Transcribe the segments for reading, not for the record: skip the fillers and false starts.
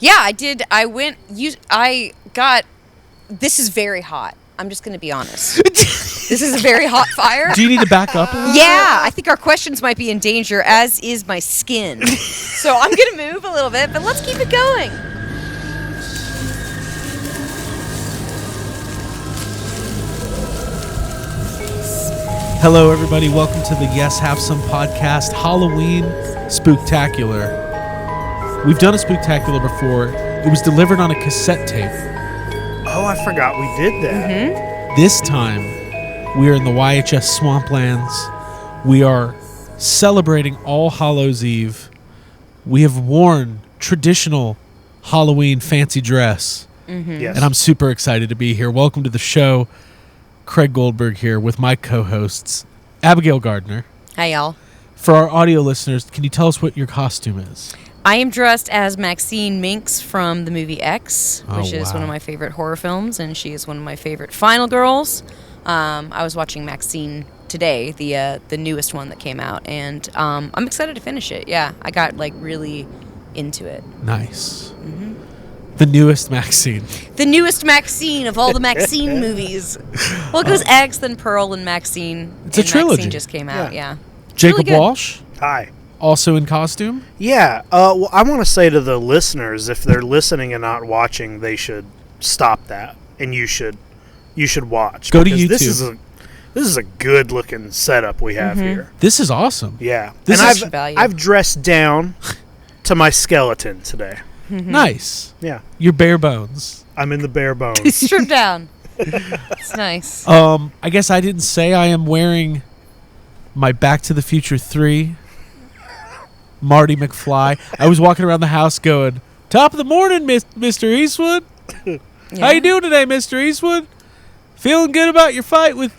Yeah, I did. This is very hot. I'm just going to be honest. This is a very hot fire. Do you need to back up a little? Yeah, I think our questions might be in danger, as is my skin. So I'm going to move a little bit, but let's keep it going. Hello, everybody. Welcome to the Yes Have Some podcast, Halloween Spooktacular. We've done a Spooktacular before. It was delivered on a cassette tape. Oh, I forgot we did that. Mm-hmm. This time, we are in the YHS Swamplands. We are celebrating All Hallows Eve. We have worn traditional Halloween fancy dress. Mm-hmm. Yes. And I'm super excited to be here. Welcome to the show. Craig Goldberg here with my co-hosts, Abigail Gardner. Hi, y'all. For our audio listeners, can you tell us what your costume is? I am dressed as Maxine Minx from the movie X, which is one wow. of my favorite horror films, and she is one of my favorite final girls. I was watching Maxine today, the newest one that came out, and I'm excited to finish it. Yeah, I got really into it. Nice. Mm-hmm. The newest Maxine. The newest Maxine of all the Maxine movies. Well, it goes X, then Pearl, and Maxine. It's a trilogy. Maxine just came out, yeah. Jacob really Walsh, Hi. also in costume. Yeah. Well, I want to say to the listeners, if they're listening and not watching, they should stop that, and you should watch. Go to because YouTube. This is a good looking setup we have here. This is awesome. Yeah. This and is value. I've dressed down to my skeleton today. Nice. Yeah. Your bare bones. I'm in the bare bones. Stripped down. It's nice. I guess I didn't say I am wearing my Back to the Future 3 Marty McFly. I was walking around the house going, "Top of the morning, Mr. Eastwood. Yeah. How you doing today, Mr. Eastwood? Feeling good about your fight with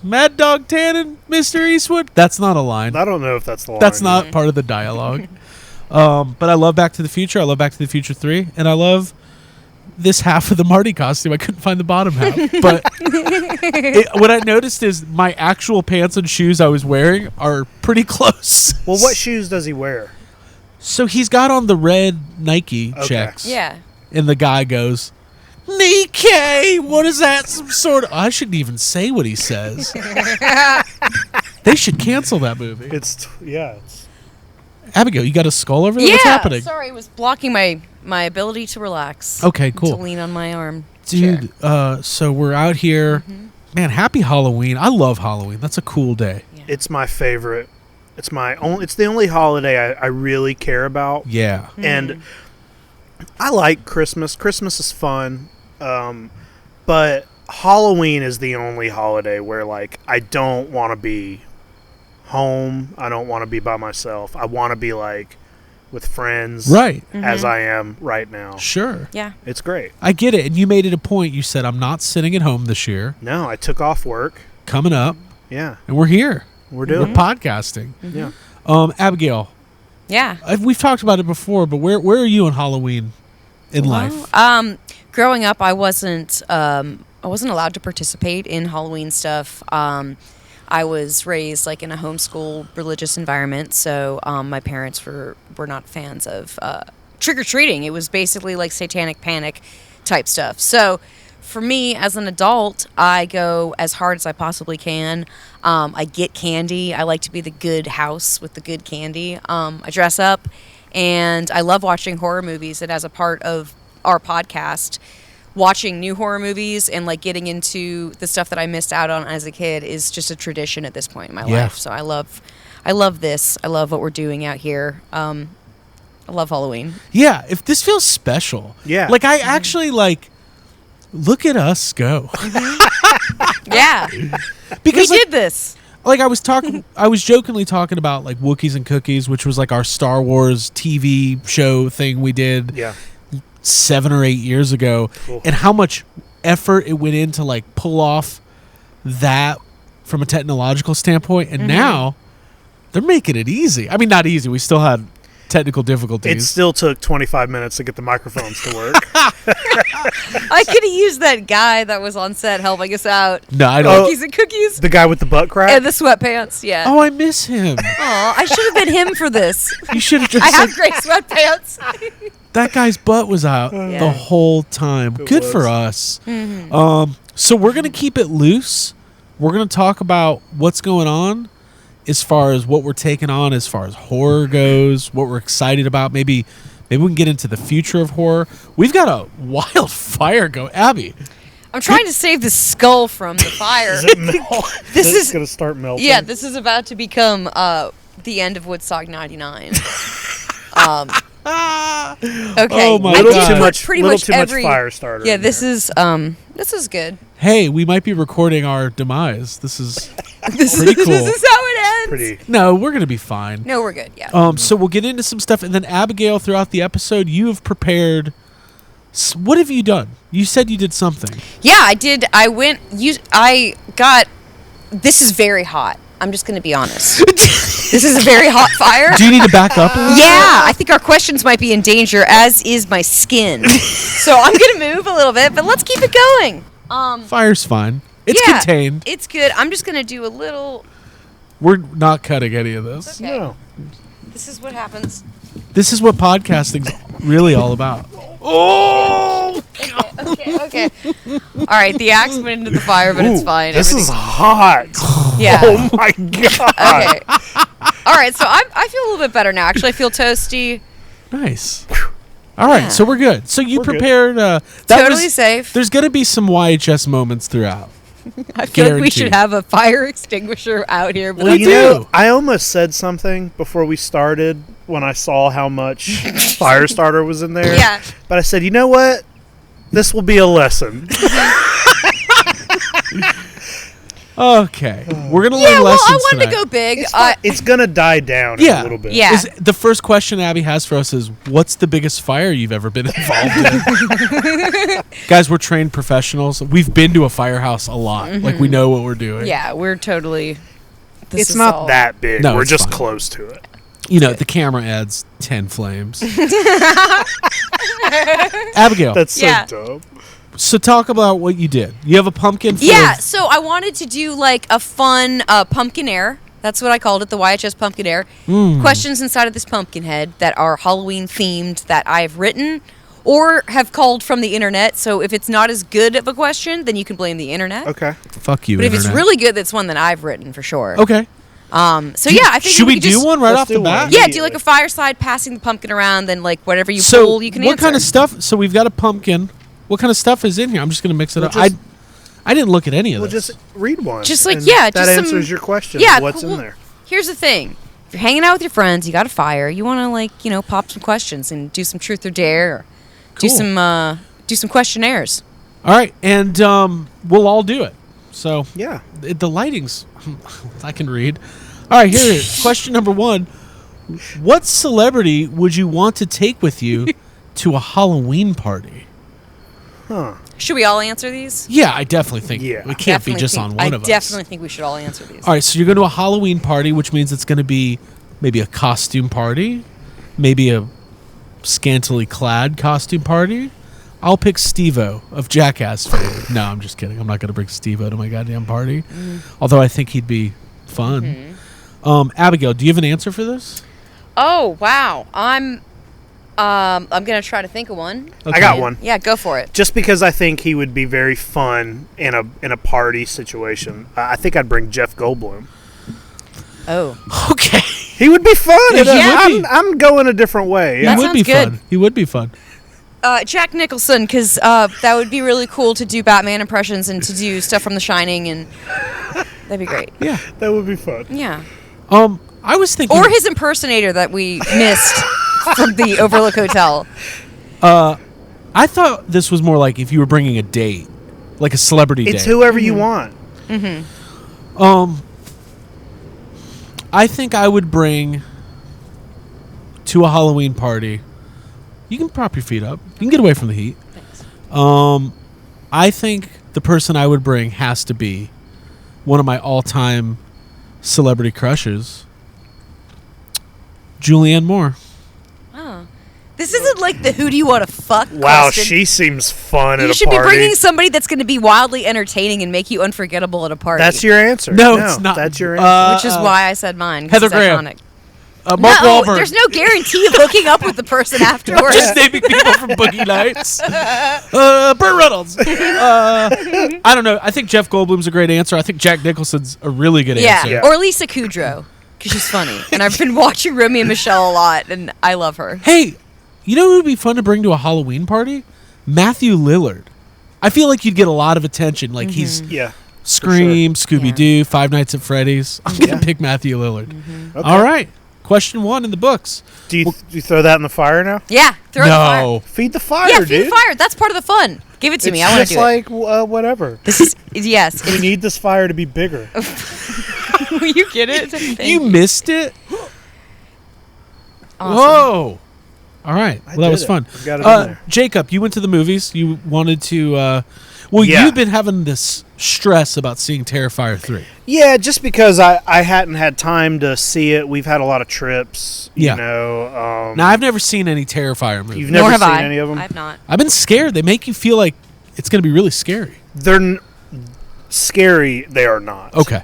Mad Dog Tannen, Mr. Eastwood?" That's not a line. I don't know if that's the line. That's not part of the dialogue. But I love Back to the Future. I love Back to the Future 3. And I love this half of the Marty costume. I couldn't find the bottom half. But what I noticed is my actual pants and shoes I was wearing are pretty close. Well, what shoes does he wear? So he's got on the red Nike checks. Yeah. And the guy goes, "Nike, what is that? Some sort of..." I shouldn't even say what he says. They should cancel that movie. It's Abigail, you got a skull over there? Yeah. What's happening? Sorry, it was blocking my ability to relax. Okay, cool. To lean on my arm. Dude, so we're out here. Mm-hmm. Man, happy Halloween. I love Halloween. That's a cool day. Yeah. It's my favorite. It's the only holiday I really care about. Yeah. And I like Christmas. Christmas is fun. But Halloween is the only holiday where I don't want to be home. I don't want to be by myself. I want to be with friends. Right. As I am right now. Sure. Yeah. It's great. I get it. And you made it a point. You said, I'm not sitting at home this year. No, I took off work. Coming up. Yeah. And we're here. We're doing We're podcasting. Yeah. Abigail. Yeah. We've talked about it before, but where are you on Halloween in life? Growing up, I wasn't allowed to participate in Halloween stuff. I was raised in a homeschool religious environment, so my parents were not fans of trick-or-treating. It was basically satanic panic type stuff. So for me, as an adult, I go as hard as I possibly can. I get candy. I like to be the good house with the good candy. I dress up, and I love watching horror movies. And as a part of our podcast, watching new horror movies and getting into the stuff that I missed out on as a kid is just a tradition at this point in my life. So I love this. I love what we're doing out here. I love Halloween. Yeah. If this feels special. Yeah. I actually look at us go. Yeah. Because we did this. I was jokingly talking about Wookiees and Cookies, which was our Star Wars TV show thing we did. Yeah. 7 or 8 years ago, and how much effort it went in to pull off that from a technological standpoint, and now they're making it easy. I mean, not easy. We still had technical difficulties. It still took 25 minutes to get the microphones to work. I could have used that guy that was on set helping us out. No, I don't. Cookies and Cookies. The guy with the butt crack? And the sweatpants, yeah. Oh, I miss him. Aw, I should have been him for this. You should have I just have great sweatpants. That guy's butt was out Yeah. the whole time. It Good was. for us. Mm-hmm. So we're going to keep it loose. We're going to talk about what's going on as far as what we're taking on as far as horror goes, what we're excited about. Maybe we can get into the future of horror. We've got a wild fire go. Abby. I'm trying to save the skull from the fire. Is it melt? This It's is- going to start melting. Yeah, this is about to become the end of Woodstock 99. Okay. Oh my I God. did Too put much, pretty little much too much every fire starter. Yeah, in this there. is good. Hey, we might be recording our demise. This is This Pretty cool. This is how it ends. pretty. no, we're going to be fine. No, we're good. Yeah. So we'll get into some stuff, and then Abigail, throughout the episode, you have prepared. What have you done? You said you did something. Yeah, I did. I got. This is very hot. I'm just going to be honest. This is a very hot fire. Do you need to back up a little? Yeah, I think our questions might be in danger, as is my skin. So I'm going to move a little bit, but let's keep it going. Fire's fine. It's Yeah, contained. It's good. I'm just going to do a little. We're not cutting any of this. Okay. No. This is what happens. This is what podcasting's really all about. Oh! Okay. All right, the axe went into the fire, but it's Ooh, fine. This is hot. Yeah. Oh my god. Okay. All right, so I feel a little bit better now. Actually, I feel toasty. Nice. All right, Yeah. so we're good. So you We're good. prepared. That Totally was- safe. There's going to be some YHS moments throughout. I feel like we should guaranteed. have a fire extinguisher out here. But Well, We you know, do. I almost said something before we started when I saw how much fire starter was in there. Yeah. But I said, you know what? This will be a lesson. Okay. We're going to Yeah, learn well, lessons I wanted tonight. to go big. It's gonna die down in Yeah. a little bit. Yeah. Is the first question Abby has for us is, what's the biggest fire you've ever been involved in? Guys, we're trained professionals. We've been to a firehouse a lot. Like, we know what we're doing. Yeah, we're totally. This It's is not all- that big. No, We're it's just fine. close to it. You know, the camera adds 10 flames. Abigail, That's so Yeah. dumb. so talk about what you did. You have a pumpkin full Yeah, of- so I wanted to do like a fun pumpkin air. That's what I called it, the YHS pumpkin air. Questions inside of this pumpkin head that are Halloween themed that I've written or have called from the internet. So if it's not as good of a question, then you can blame the internet. Okay. Fuck you, But if it's internet. really good, that's one that I've written for sure. Okay. So yeah, I think Should we could do just, one right let's off the do one. bat? Yeah, do like a fireside, passing the pumpkin around, then like whatever you So, pull, you can what answer. kind of stuff? So we've got a pumpkin. What kind of stuff is in here? I'm just going to mix it Well, up. just- I didn't look at any of Well, this. just read one. Just like, and yeah, that just some- answers your question. Yeah, What's well, in there? Here's the thing. If you're hanging out with your friends, you got a fire, you want to like, pop some questions and do some truth or dare, or Cool. do some questionnaires. All right, and we'll all do it. So Yeah. the lighting's I can read. All right, here is question number 1. What celebrity would you want to take with you to a Halloween party? Huh. Should we all answer these? Yeah, I definitely think Yeah. it can't be Definitely just think- on one of us. I definitely think we should all answer these. All right, so you're going to a Halloween party, which means it's going to be maybe a costume party, maybe a scantily clad costume party. I'll pick Steve-O of Jackass fame. No, I'm just kidding. I'm not going to bring Steve-O to my goddamn party. Although I think he'd be fun. Abigail, do you have an answer for this? Oh wow, I'm gonna try to think of one. Okay. I got one. Yeah, go for it. Just because I think he would be very fun in a party situation. I think I'd bring Jeff Goldblum. Oh, Okay. He would be fun. Yeah, he would be. I'm going a different way. He Yeah. That would be sounds good. fun. He would be fun. Jack Nicholson, because that would be really cool to do Batman impressions and to do stuff from The Shining, and that'd be great. Yeah. That would be fun. Yeah, I was thinking or his impersonator that we missed from the Overlook Hotel. I thought this was more like if you were bringing a date, like a celebrity It's date. whoever you want. I think I would bring to a Halloween party. You can prop your feet up. You can get away from the heat. I think the person I would bring has to be one of my all-time celebrity crushes, Julianne Moore. Oh, this isn't like the "Who do you want to fuck?" Wow, question. she seems fun at You a should party. be bringing somebody that's going to be wildly entertaining and make you unforgettable at a party. That's your answer. No, it's not. That's your answer. which is why I said mine. 'cause Heather it's Graham. iconic. Mark Wahlberg. There's no guarantee of hooking up with the person afterwards. Just naming people from Boogie Nights. Burt Reynolds. I don't know. I think Jeff Goldblum's a great answer. I think Jack Nicholson's a really good answer. Yeah. Or Lisa Kudrow, because she's funny. And I've been watching Romeo and Michelle a lot, and I love her. Hey, you know who would be fun to bring to a Halloween party? Matthew Lillard. I feel like you'd get a lot of attention. Like he's Yeah. Scream, sure. Scooby-Doo, Five Nights at Freddy's. I'm going to pick Matthew Lillard. Okay. All right. Question 1 in the books. Do you throw that in the fire now? Yeah, throw it in the fire. No. Feed the fire, Yeah, dude. feed the fire. That's part of the fun. Give it to me. I want to do like whatever. it. This is yes. We need this fire to be bigger. You get it? You missed it? Awesome. Whoa. All right. Well, that did was it. fun. I've got it in there. Jacob, you went to the movies. You wanted to... Yeah. You've been having this stress about seeing Terrifier 3. Yeah, just because I hadn't had time to see it. We've had a lot of trips. Yeah. You know. Now, I've never seen any Terrifier movies. You've Nor never have seen I. any of them? I've not. I've been scared. They make you feel like it's going to be really scary. They're scary. They are not. Okay.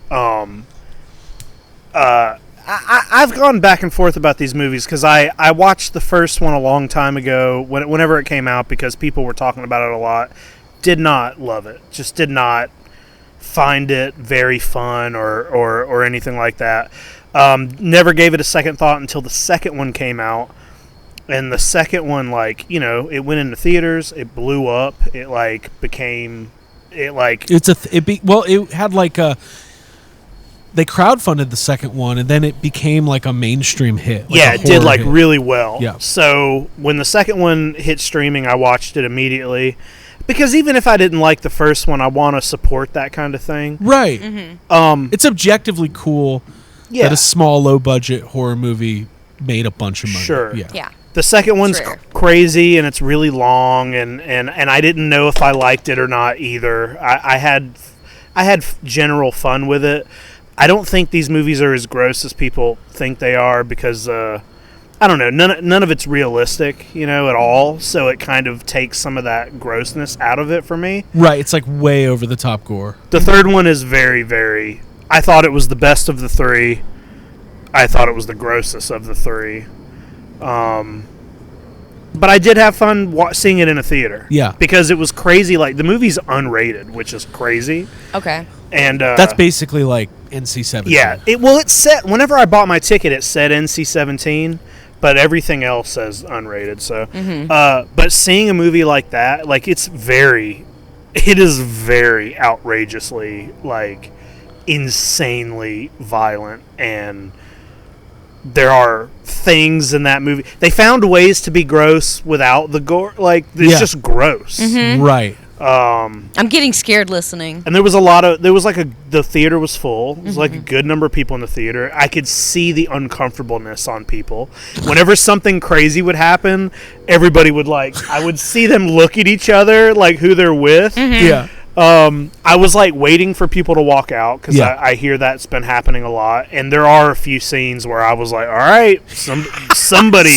I've gone back and forth about these movies because I watched the first one a long time ago whenever it came out because people were talking about it a lot. Did not love it. Just did not find it very fun or anything like that. Never gave it a second thought until the second one came out. And the second one, like, you know, it went into theaters. It blew up. It became it had like a... They crowdfunded the second one, and then it became like a mainstream hit. Yeah, it did hit. really well. Yeah. So when the second one hit streaming, I watched it immediately. Because even if I didn't like the first one, I want to support that kind of thing. Right. Mm-hmm. It's objectively cool that a small, low-budget horror movie made a bunch of money. Sure. Yeah. The second one's crazy, and it's really long, and I didn't know if I liked it or not either. I had general fun with it. I don't think these movies are as gross as people think they are because I don't know, none of it's realistic, you know, at all. So it kind of takes some of that grossness out of it for me. Right, it's like way over the top gore. The third one is very, very... I thought it was the best of the three. I thought it was the grossest of the three. But I did have fun seeing it in a theater. Yeah. Because it was crazy. Like, the movie's unrated, which is crazy. Okay. And that's basically like NC-17. Yeah. It said... Whenever I bought my ticket, it said NC-17. But everything else says unrated. So, but seeing a movie like that, like it is very outrageously, like, insanely violent, and there are things in that movie. They found ways to be gross without the gore. Like, it's just gross. Right. I'm getting scared listening. And the theater was full. There was like a good number of people in the theater. I could see the uncomfortableness on people. Whenever something crazy would happen, everybody would I would see them look at each other, like who they're with. Yeah. I was like waiting for people to walk out because I hear that's been happening a lot. And there are a few scenes where I was like, all right, somebody.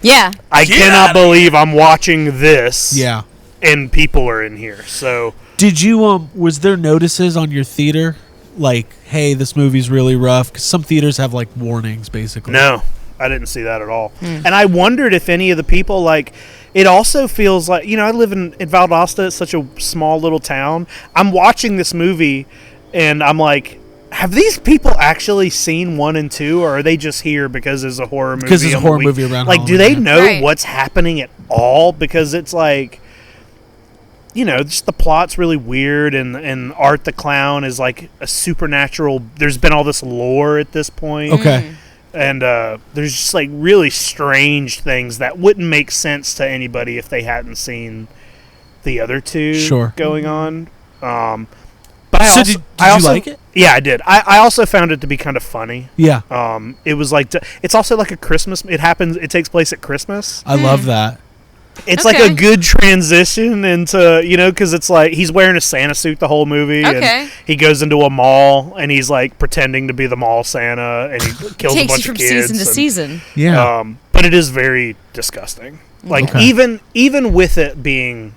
Yeah. I cannot believe I'm watching this. Yeah. And people are in here, so... Did you, was there notices on your theater? Like, hey, this movie's really rough? Because some theaters have, like, warnings, basically. No, I didn't see that at all. And I wondered if any of the people, like... It also feels like... You know, I live in Valdosta. It's such a small little town. I'm watching this movie, and I'm like... Have these people actually seen 1 and 2, or are they just here because there's a horror movie? Because there's a horror movie around Like, do they Halloween. know what's happening at all? Because it's like... You know, just the plot's really weird, and Art the Clown is like a supernatural... There's been all this lore at this point. Okay. And there's just like really strange things that wouldn't make sense to anybody if they hadn't seen the other two going on. But did you like it? Yeah, I did. I also found it to be kind of funny. Yeah. It was like... It's also like a Christmas... It takes place at Christmas. I love that. It's like a good transition into, you know, because it's like he's wearing a Santa suit the whole movie. Okay. And he goes into a mall and he's like pretending to be the mall Santa and he kills a bunch of kids. Takes you from season to season. Yeah. But it is very disgusting. Like even with it being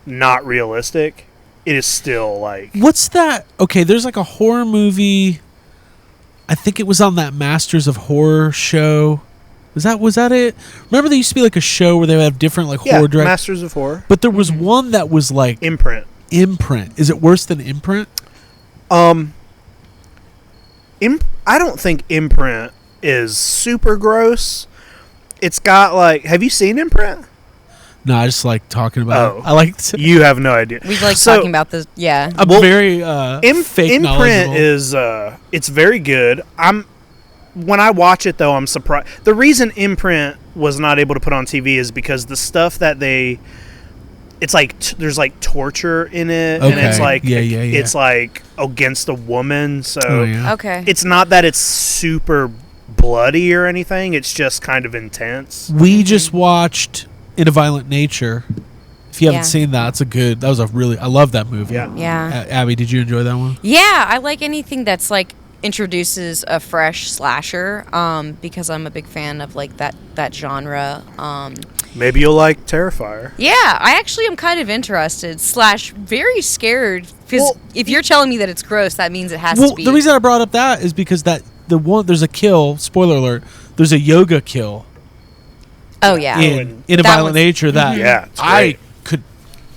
not realistic, it is still like... What's that? Okay, there's like a horror movie. I think it was on that Masters of Horror show. Was that it? Remember there used to be like a show where they would have different like horror directors? Masters of Horror. But there was one that was like Imprint. Is it worse than Imprint? I don't think Imprint is super gross. It's got like, have you seen Imprint? No, I just like talking about it. I like you have no idea. We like talking about this. Yeah. I'm very fake Imprint knowledgeable. is it's very good. When I watch it though, I'm surprised. The reason Imprint was not able to put on TV is because the stuff that it's like there's like torture in it, and it's like it's like against a woman. So Okay. it's not that it's super bloody or anything. It's just kind of intense. We just watched In a Violent Nature. If you haven't seen that, I love that movie. Yeah. Abby, did you enjoy that one? Yeah, I like anything that's like introduces a fresh slasher, because I'm a big fan of like that genre. Maybe you'll like Terrifier. Yeah, I actually am kind of interested / very scared, because if you're telling me that it's gross, that means it has to be. The reason I brought up that is because there's a kill. Spoiler alert. There's a yoga kill. Oh yeah. In A Violent Nature, that it's great.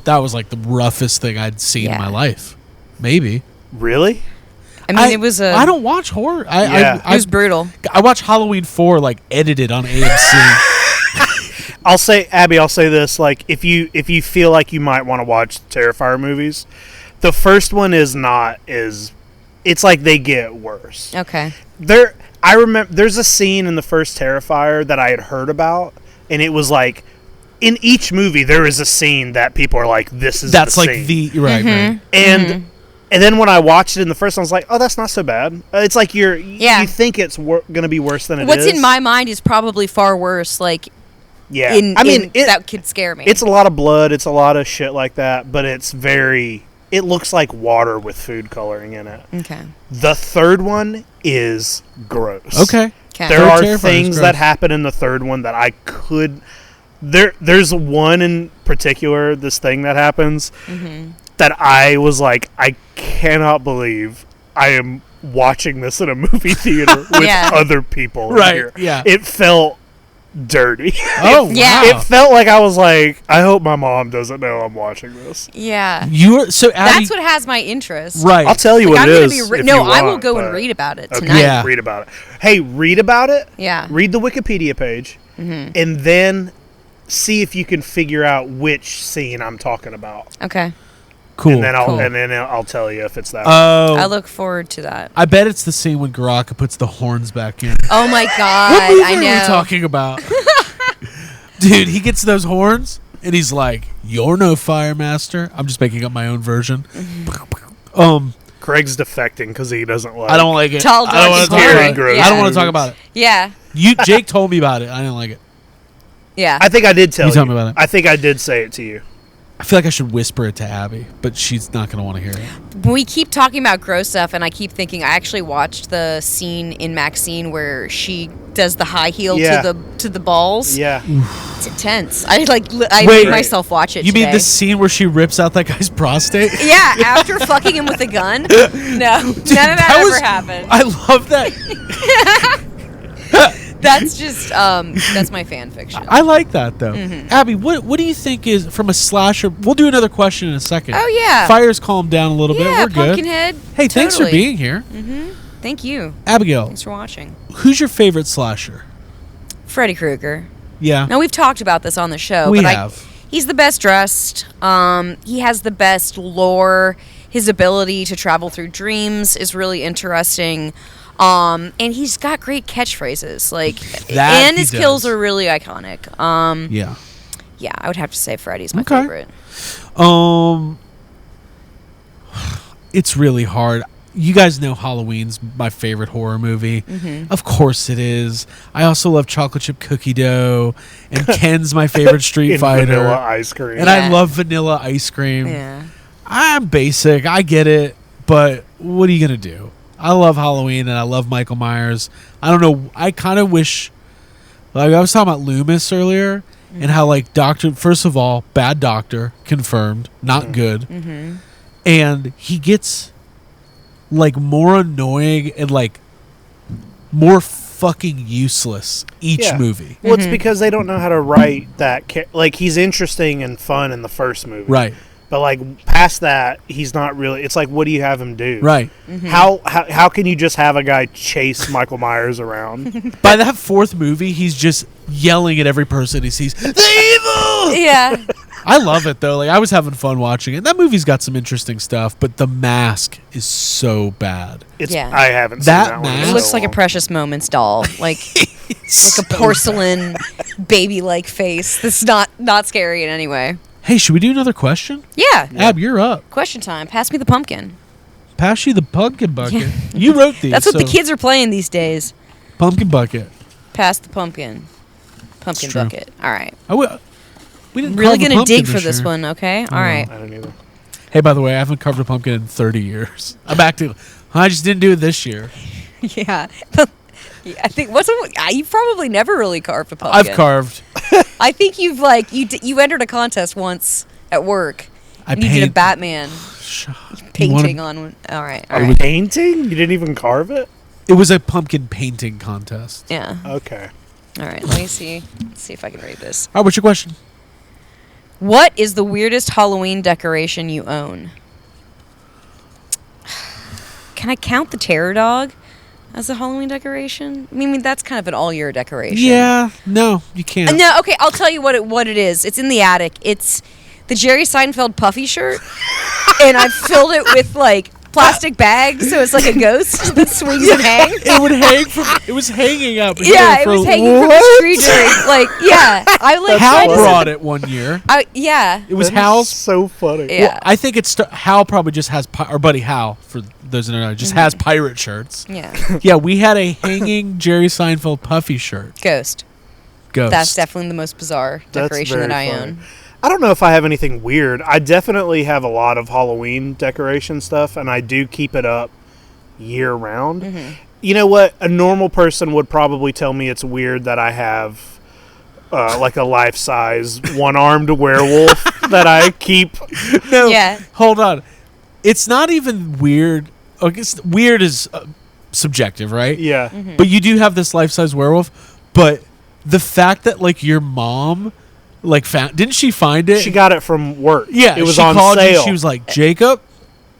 That was like the roughest thing I'd seen in my life. Maybe. Really? I mean, it was I don't watch horror. It was brutal. I watch Halloween 4 like edited on AMC. I'll say this: like, if you feel like you might want to watch Terrifier movies, the first one is not as. It's like they get worse. Okay. I remember there's a scene in the first Terrifier that I had heard about, and it was like, in each movie there is a scene that people are like, "This is that's the like scene." the right, right. And then when I watched it in the first one, I was like, "Oh, that's not so bad." It's like you think it's going to be worse than it is. What's in my mind is probably far worse. Like, that could scare me. It's a lot of blood. It's a lot of shit like that. But it's it looks like water with food coloring in it. Okay. The third one is gross. Okay. There are things that happen in the third one that I could. There's one in particular. This thing that happens. That I was like, I cannot believe I am watching this in a movie theater with other people in here. Yeah. It felt dirty. Oh, wow. It felt like I was like, I hope my mom doesn't know I'm watching this. Yeah. Abby, that's what has my interest. Right. I'll tell you what it is. I will go and read about it tonight. Okay, read about it. Hey, read about it. Yeah. Read the Wikipedia page, and then see if you can figure out which scene I'm talking about. Okay. Cool. And then I'll tell you if it's that. Oh, I look forward to that. I bet it's the scene when Garaka puts the horns back in. Oh my god! What movie I know. are we talking about? Dude, he gets those horns and he's like, "You're no fire master." I'm just making up my own version. Craig's defecting because he doesn't like. I don't like it. I don't want to talk about it. I don't want to talk about it. Yeah. Jake told me about it. I didn't like it. Yeah. I think I did tell you. Told me about it. I think I did say it to you. I feel like I should whisper it to Abby, but she's not going to want to hear it. We keep talking about gross stuff, and I keep thinking I actually watched the scene in Maxine where she does the high heel to the balls. Yeah, it's intense. I made myself watch it. You mean the scene where she rips out that guy's prostate? Yeah, after fucking him with a gun. No, dude, none of that ever happened. I love that. That's just that's my fan fiction. I like that though. Abby, what do you think is from a slasher? We'll do another question in a second. Oh yeah, Fire's calmed down a little bit. We're good. Pumpkinhead. Hey, thanks for being here. Thank you, Abigail. Thanks for watching. Who's your favorite slasher? Freddy Krueger. Yeah. Now we've talked about this on the show. We have. He's the best dressed. He has the best lore. His ability to travel through dreams is really interesting. And he's got great catchphrases, and his kills are really iconic. Yeah, I would have to say Freddy's my favorite. It's really hard. You guys know Halloween's my favorite horror movie. Of course it is. I also love chocolate chip cookie dough, and Ken's my favorite Street Fighter. Vanilla ice cream, and I love vanilla ice cream. Yeah, I'm basic. I get it, but what are you gonna do? I love Halloween and I love Michael Myers. I don't know. I kind of wish, like I was talking about Loomis earlier, and how first of all, bad doctor, confirmed, not good, and he gets more annoying and more fucking useless each Yeah. movie. Well, it's because they don't know how to write that. Like, he's interesting and fun in the first movie. Right. But, like, past that, he's not really. It's like, what do you have him do? Right. How can you just have a guy chase Michael Myers around? By that fourth movie, he's just yelling at every person he sees. The evil! Yeah. I love it though. Like I was having fun watching it. That movie's got some interesting stuff, but The Mask is so bad. Yeah. I haven't That seen that one. in mask- It so looks like a long. Precious Moments doll, like It's a porcelain baby-like face. That's not scary in any way. Hey, should we do another question? Yeah. Ab, you're up. Question time. Pass me the pumpkin. Pass you the pumpkin bucket. You wrote these. That's what the so- kids are playing these days. Pumpkin bucket. Pass the pumpkin. Pumpkin It's true. bucket. All right. We didn't Really carve a gonna pumpkin dig for this year. one, okay? All know. right. I don't either. Hey, by the way, I haven't carved a pumpkin in 30 years. I'm back to. I just didn't do it this year. Yeah. I think you probably never really carved a pumpkin. I've carved. I think you've you entered a contest once at work. I and you did a paint- Batman painting on one. All right. All right. Painting? You didn't even carve it? It was a pumpkin painting contest. Yeah. Okay. All right. Let me see. Let's see if I can read this. All right, what's your question? What is the weirdest Halloween decoration you own? Can I count the terror dog as a Halloween decoration? I mean, that's kind of an all-year decoration. Yeah, no, you can't. No, okay, I'll tell you what it is. It's in the attic. It's the Jerry Seinfeld puffy shirt, and I've filled it with like plastic bags, so it's like a ghost that swings and hangs. It would hang from. It was hanging up. Yeah, here it for was hanging from the street during, like, yeah. I like Hal tried to- brought it one year. yeah. It was That is Hal's. so funny. Yeah. Well, I think it's Hal probably just has our buddy Hal, for those that don't know, just has pirate shirts. Yeah. Yeah, we had a hanging Jerry Seinfeld puffy shirt. Ghost. Ghost. That's definitely the most bizarre That's decoration that very I funny. own. I don't know if I have anything weird. I definitely have a lot of Halloween decoration stuff, and I do keep it up year round. You know what? A normal person would probably tell me it's weird that I have like a life-size one-armed werewolf that I keep. No, Yeah. hold on. It's not even weird. Okay, weird is subjective, right? Yeah. But you do have this life-size werewolf. But the fact that like your mom, like didn't she find it? She got it from work. Yeah, it was she on called sale. you. She was like, Jacob,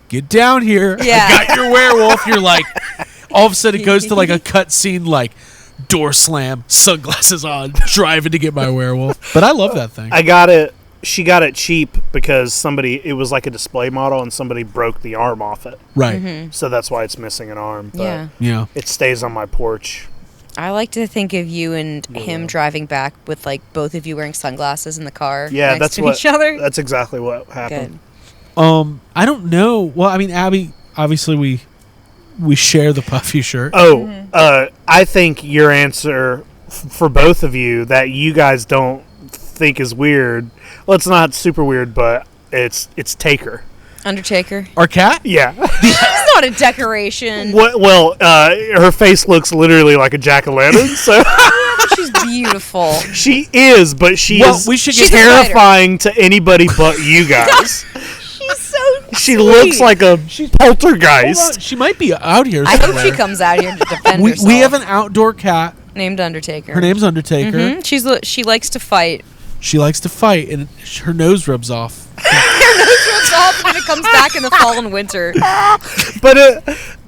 get down here. Yeah. I got your werewolf. You're like, all of a sudden it goes to like a cut scene, like door slam, sunglasses on, driving to get my werewolf. But I love that thing. I got it. She got it cheap because it was like a display model, and somebody broke the arm off it. Right. So that's why it's missing an arm. But Yeah. Yeah. it stays on my porch. I like to think of you and him driving back with like both of you wearing sunglasses in the car Yeah, next that's to what. each other. That's exactly what happened. Good. I don't know. Well, I mean, Abby, obviously we share the puffy shirt. Oh, I think your answer for both of you that you guys don't think is weird. Well, it's not super weird, but it's Taker. Undertaker. Our cat? Yeah. It's not a decoration. Well, her face looks literally like a jack-o'-lantern, so She's beautiful. she is, but she Well, is we should She's get a fighter. terrifying to anybody but you guys. She's so She sweet. looks like a Hold poltergeist. on, she might be out here I hope somewhere. she comes out here to defend we, herself. we have an outdoor cat. named Undertaker. Her name's Undertaker. Mhm. She likes to fight. She likes to fight, and her nose rubs off. It's off when it comes back in the fall and winter.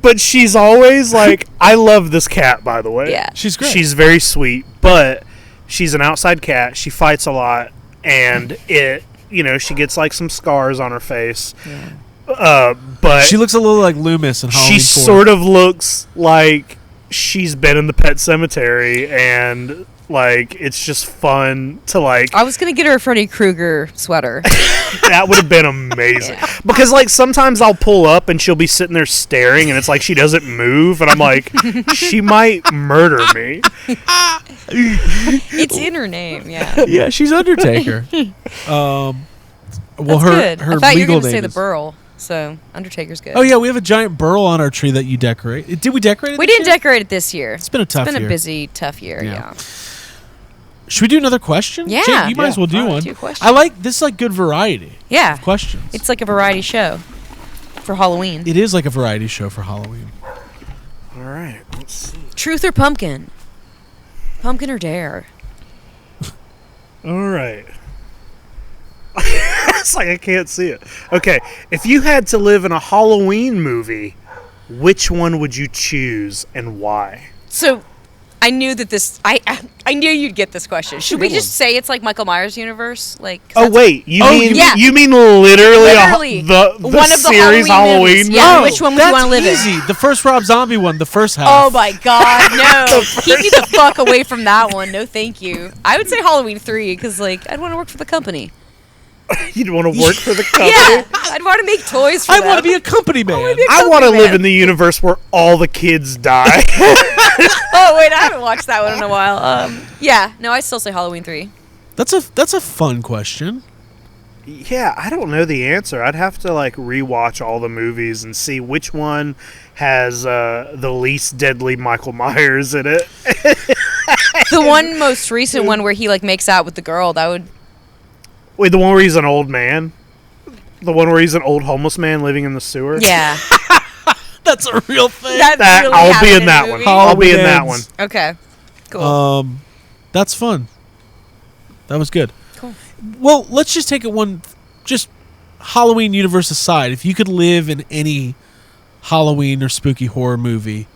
But she's always like, I love this cat, by the way. Yeah. She's great. She's very sweet, but she's an outside cat. She fights a lot, and she gets like some scars on her face. Yeah. But She looks a little like Loomis in Halloween she 4. sort of looks like she's been in the pet cemetery, and like it's just fun to like. I was gonna get her a Freddy Krueger sweater. That would have been amazing. Because like sometimes I'll pull up and she'll be sitting there staring, and it's like she doesn't move, and I'm like, she might murder me. It's in her name. Yeah. Yeah, she's Undertaker. Well, That's good. her I thought you were legal gonna say name the is- Burl. So Undertaker's good. Oh yeah, we have a giant burl on our tree that you decorate. Did we decorate it? We this didn't year? decorate it this year. It's been a tough It's been year. a busy, tough year. Yeah. Yeah. Should we do another question? Yeah. Jake, you might as well do All right, one. do a question. I like this. Is like good variety Yeah. of questions. It's like a variety show for Halloween. It is like a variety show for Halloween. All right. Let's see. Truth or pumpkin? Pumpkin or dare? All right. It's like I can't see it. Okay, if you had to live in a Halloween movie, which one would you choose and why? So, I knew that this. I knew you'd get this question. Should we good just say it's like Michael Myers universe? Like. Oh wait, you mean yeah. you mean literally the one of the series Halloween movies. movie? Yeah. Which one would you That's want to live in? easy. The first Rob Zombie one, the first half. Oh my God, no! Keep me the fuck away from that one. No, thank you. I would say Halloween 3 because like I'd want to work for the company. You'd want to work for the company? Yeah, I'd want to make toys for I them. want to be a company man. I want to live in the universe where all the kids die. Oh wait, I haven't watched that one in a while. Yeah, no, I still say Halloween 3. That's a fun question. Yeah, I don't know the answer. I'd have to like rewatch all the movies and see which one has the least deadly Michael Myers in it. The one most recent one where he like makes out with the girl. That would. Wait, the one where he's an old man? The one where he's an old homeless man living in the sewer? Yeah. That's a real thing. That really I'll be happened in that the one. movie? I'll be in that Halloween one. Okay. Cool. That's fun. That was good. Cool. Well, let's just take it one, just Halloween universe aside. If you could live in any Halloween or spooky horror movie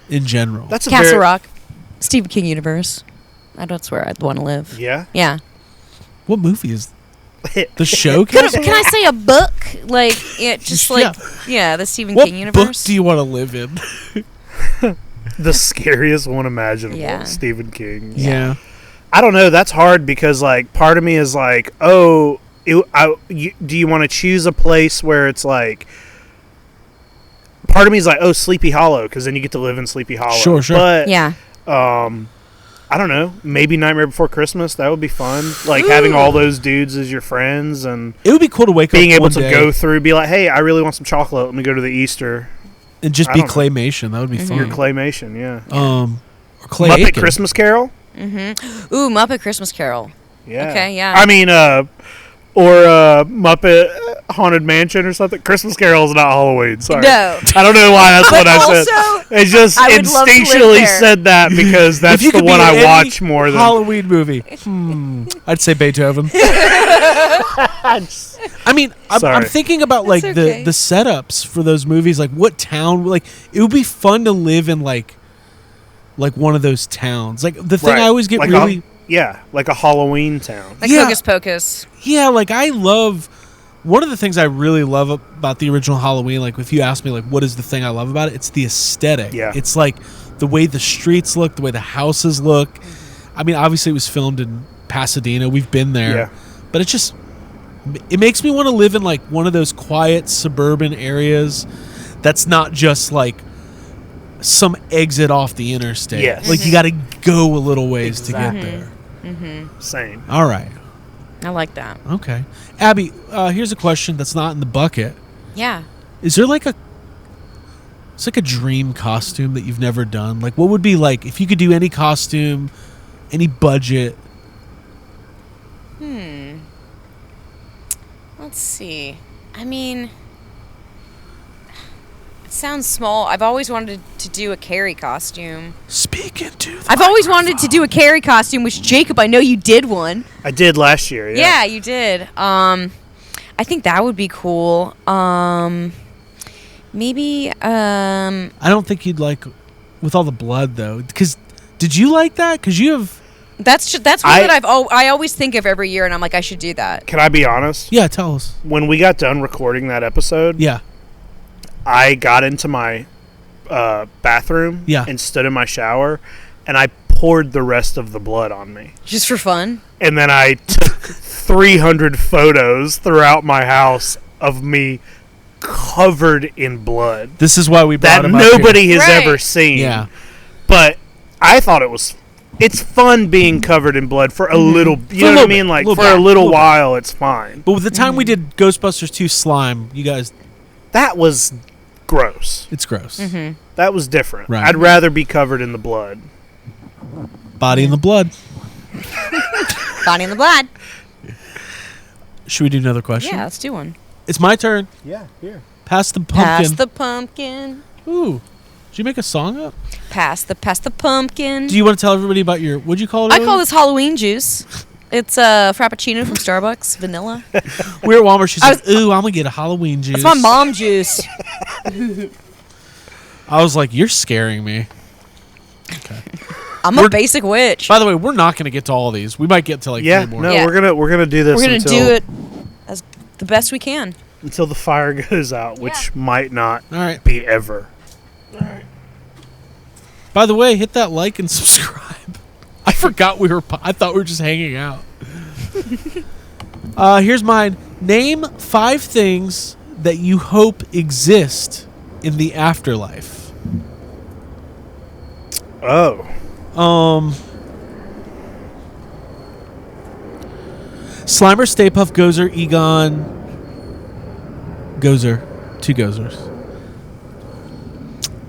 in general. That's a Castle very, Rock, Stephen King universe. That's where I'd want to live. Yeah. Yeah. What movie is the show? Can I say a book? Like it, just like the Stephen What King book universe. do you want to live in? The scariest one imaginable. Yeah. Stephen King. Yeah. I don't know. That's hard because like part of me is like, oh, do you want to choose a place where it's like? Part of me is like, oh, Sleepy Hollow, because then you get to live in Sleepy Hollow. Sure. But Yeah. I don't know. Maybe Nightmare Before Christmas. That would be fun. Like having all those dudes as your friends and It would be cool to wake being up able one to day go through, be like, hey, I really want some chocolate. Let me go to the Easter. and just I be don't know. claymation. That would be Your fun. claymation, yeah. Or Clay Muppet Aiken. Christmas Carol. Ooh, Muppet Christmas Carol. Yeah. Okay, yeah. I mean, or Muppet Haunted Mansion or something. Christmas Carol is not Halloween. Sorry. No. I don't know why that's But what I also, said. It just I would love to live instinctually there. said that because that's If you the could be one in I any watch more than. Halloween movie. I'd say Beethoven. I mean, I'm Sorry. thinking about like That's okay. the setups for those movies. Like, what town? Like, it would be fun to live in like one of those towns. Like the thing Right. I always get like really like a Halloween town. Like Yeah. Hocus Pocus. like I love. One of the things I really love about the original Halloween, like if you ask me, like what is the thing I love about it, it's the aesthetic. Yeah. It's like the way the streets look, the way the houses look. I mean, obviously it was filmed in Pasadena. We've been there. Yeah. But it makes me want to live in like one of those quiet suburban areas that's not just like some exit off the interstate. Yes. Like you got to go a little ways to Exactly. get there. Same. All right. I like that. Okay. Abby, here's a question that's not in the bucket. Yeah. Is there like it's like a dream costume that you've never done? Like what would be like if you could do any costume, any budget? Let's see. I mean, it sounds small. I've always wanted to do a Carrie costume. Speak into the I've always wanted to do a Carrie costume, which Jacob, I know you did one. I did last year. Yeah. Yeah, you did. I think that would be cool. Maybe. I don't think you'd like with all the blood though, because did you like that? Because you have. That's one that I always think of every year, and I'm like, I should do that. Can I be honest? Yeah, tell us. When we got done recording that episode, Yeah. I got into my bathroom Yeah. and stood in my shower, and I poured the rest of the blood on me. Just for fun. And then I took 300 photos throughout my house of me covered in blood This is why we brought that him up here. nobody has Right. ever seen. Yeah. But I thought it's fun being covered in blood for a little, you For a know what I little mean? bit, Like, little for bit, a little little bit. while, it's fine. But with the time we did Ghostbusters 2 Slime, you guys, That was gross. it's gross. That was different. Right. I'd rather be covered in the blood. Body in the blood. Bonnie in the Blood. Should we do another question? Yeah, let's do one. It's my turn. Yeah, here. Pass the pumpkin. Pass the pumpkin. Ooh. Did you make a song up? Pass the pumpkin. Do you want to tell everybody about your? What'd you call it? I call this Halloween juice. It's a Frappuccino from Starbucks, vanilla. We were at Walmart. She's like, "Ooh, I'm gonna get a Halloween juice." It's my mom juice. I was like, "You're scaring me." Okay. I'm a basic witch. By the way, we're not gonna get to all of these. We might get to like 3 more. No, Yeah. we're gonna do this. We're gonna until, do it as the best we can. until the fire goes out, which might not All right. be ever. By the way, hit that like and subscribe. I forgot I thought we were just hanging out. Here's mine. Name 5 things that you hope exist in the afterlife. Oh. Slimer, Stay Puft, Gozer, Egon, Gozer. 2 Gozers.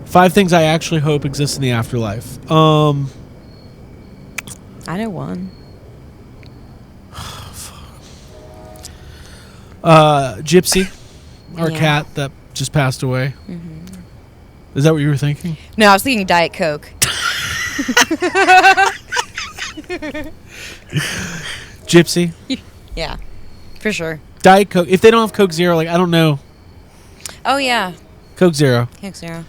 5 things I actually hope exist in the afterlife. I know one. Gypsy, our Yeah. cat that just passed away. Mm-hmm. Is that what you were thinking? No, I was thinking Diet Coke. Gypsy, Yeah, for sure. Diet Coke. If they don't have Coke Zero, like I don't know, Oh yeah, Coke Zero. Coke Zero.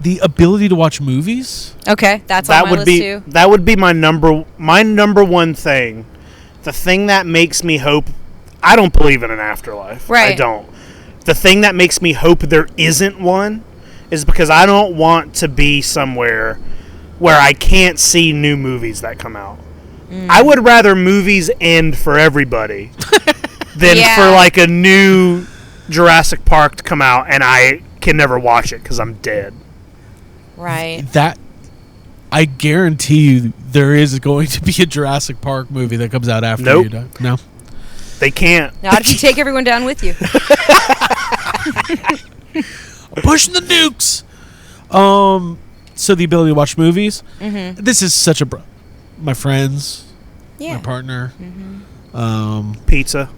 The ability to watch movies. Okay, that's That on my would list be too. that would be my number one thing. The thing that makes me hope. I don't believe in an afterlife. Right. I don't. The thing that makes me hope there isn't one is because I don't want to be somewhere where I can't see new movies that come out. I would rather movies end for everybody than Yeah. for like a new Jurassic Park to come out and I can never watch it because I'm dead. Right. That I guarantee you, there is going to be a Jurassic Park movie that comes out after Nope. you die. No. They can't. Not if you take everyone down with you. Pushing the nukes. So the ability to watch movies. Mm-hmm. This is such a my friends, Yeah. my partner. Pizza.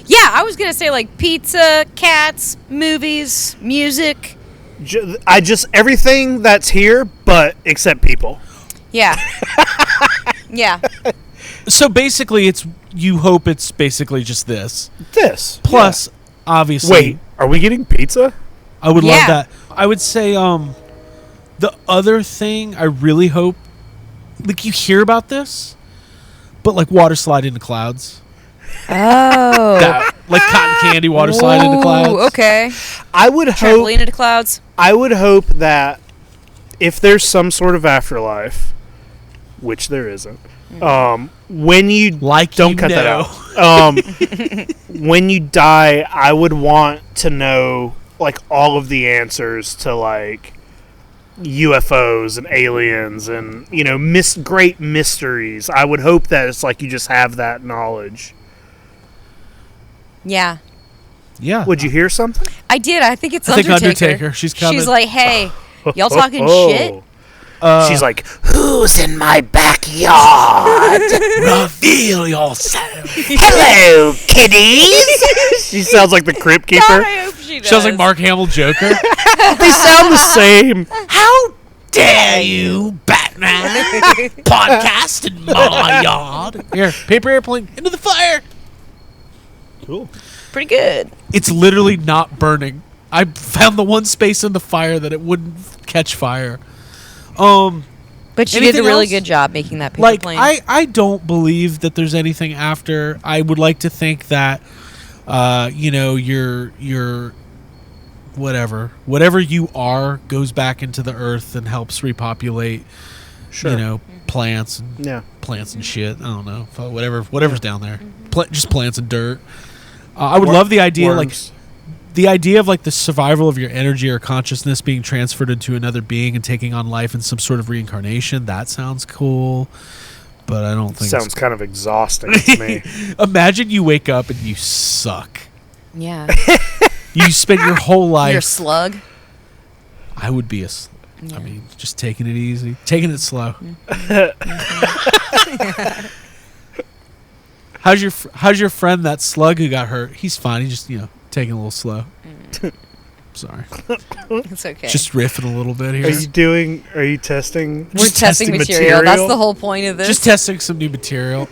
Yeah, I was gonna say like pizza, cats, movies, music. Everything that's here, but except people. Yeah. Yeah. So basically, you hope it's basically just this. This. Plus, obviously, Wait, are we getting pizza? I would love Yeah. that. I would say the other thing I really hope, like you hear about this, but like water slide into clouds. Oh. Like cotton candy water slide into clouds. Okay. I would hope Trampoline into clouds. I would hope that if there's some sort of afterlife, which there isn't, when you don't cut that out. When you die, I would want to know like all of the answers to like UFOs and aliens and great mysteries. I would hope that it's like you just have that knowledge. Yeah. Yeah. Would you hear something? I did. I think it's I think Undertaker. Undertaker. She's coming. She's like, hey, y'all talking shit? She's like, who's in my backyard? Reveal yourself. Hello, kiddies. She sounds like the Crypt Keeper. God, I hope she does. Sounds like Mark Hamill Joker. They sound the same. How dare you, Batman? Podcast in my yard. Here, paper airplane into the fire. Cool. Pretty good. It's literally not burning. I found the one space in the fire that it wouldn't catch fire. But she did a Anything really else? good job making that paper Like plane. I don't believe that there's anything after. I would like to think that your whatever you are goes back into the earth and helps repopulate Sure. plants and Yeah. plants and shit. I don't know. Whatever's down there. Just plants and dirt. I would love the idea Worms. the idea of like the survival of your energy or consciousness being transferred into another being and taking on life in some sort of reincarnation. That sounds cool, but I don't think Sounds kind of exhausting to me. Imagine you wake up and you suck. yeah. You spend your whole life. You're a slug. I would be I mean, just taking it easy, taking it slow. How's your friend, that slug who got hurt? He's fine. He's just taking it a little slow. Sorry. It's okay. Just riffing a little bit here. Are you testing? We're testing material. That's the whole point of this. Just testing some new material.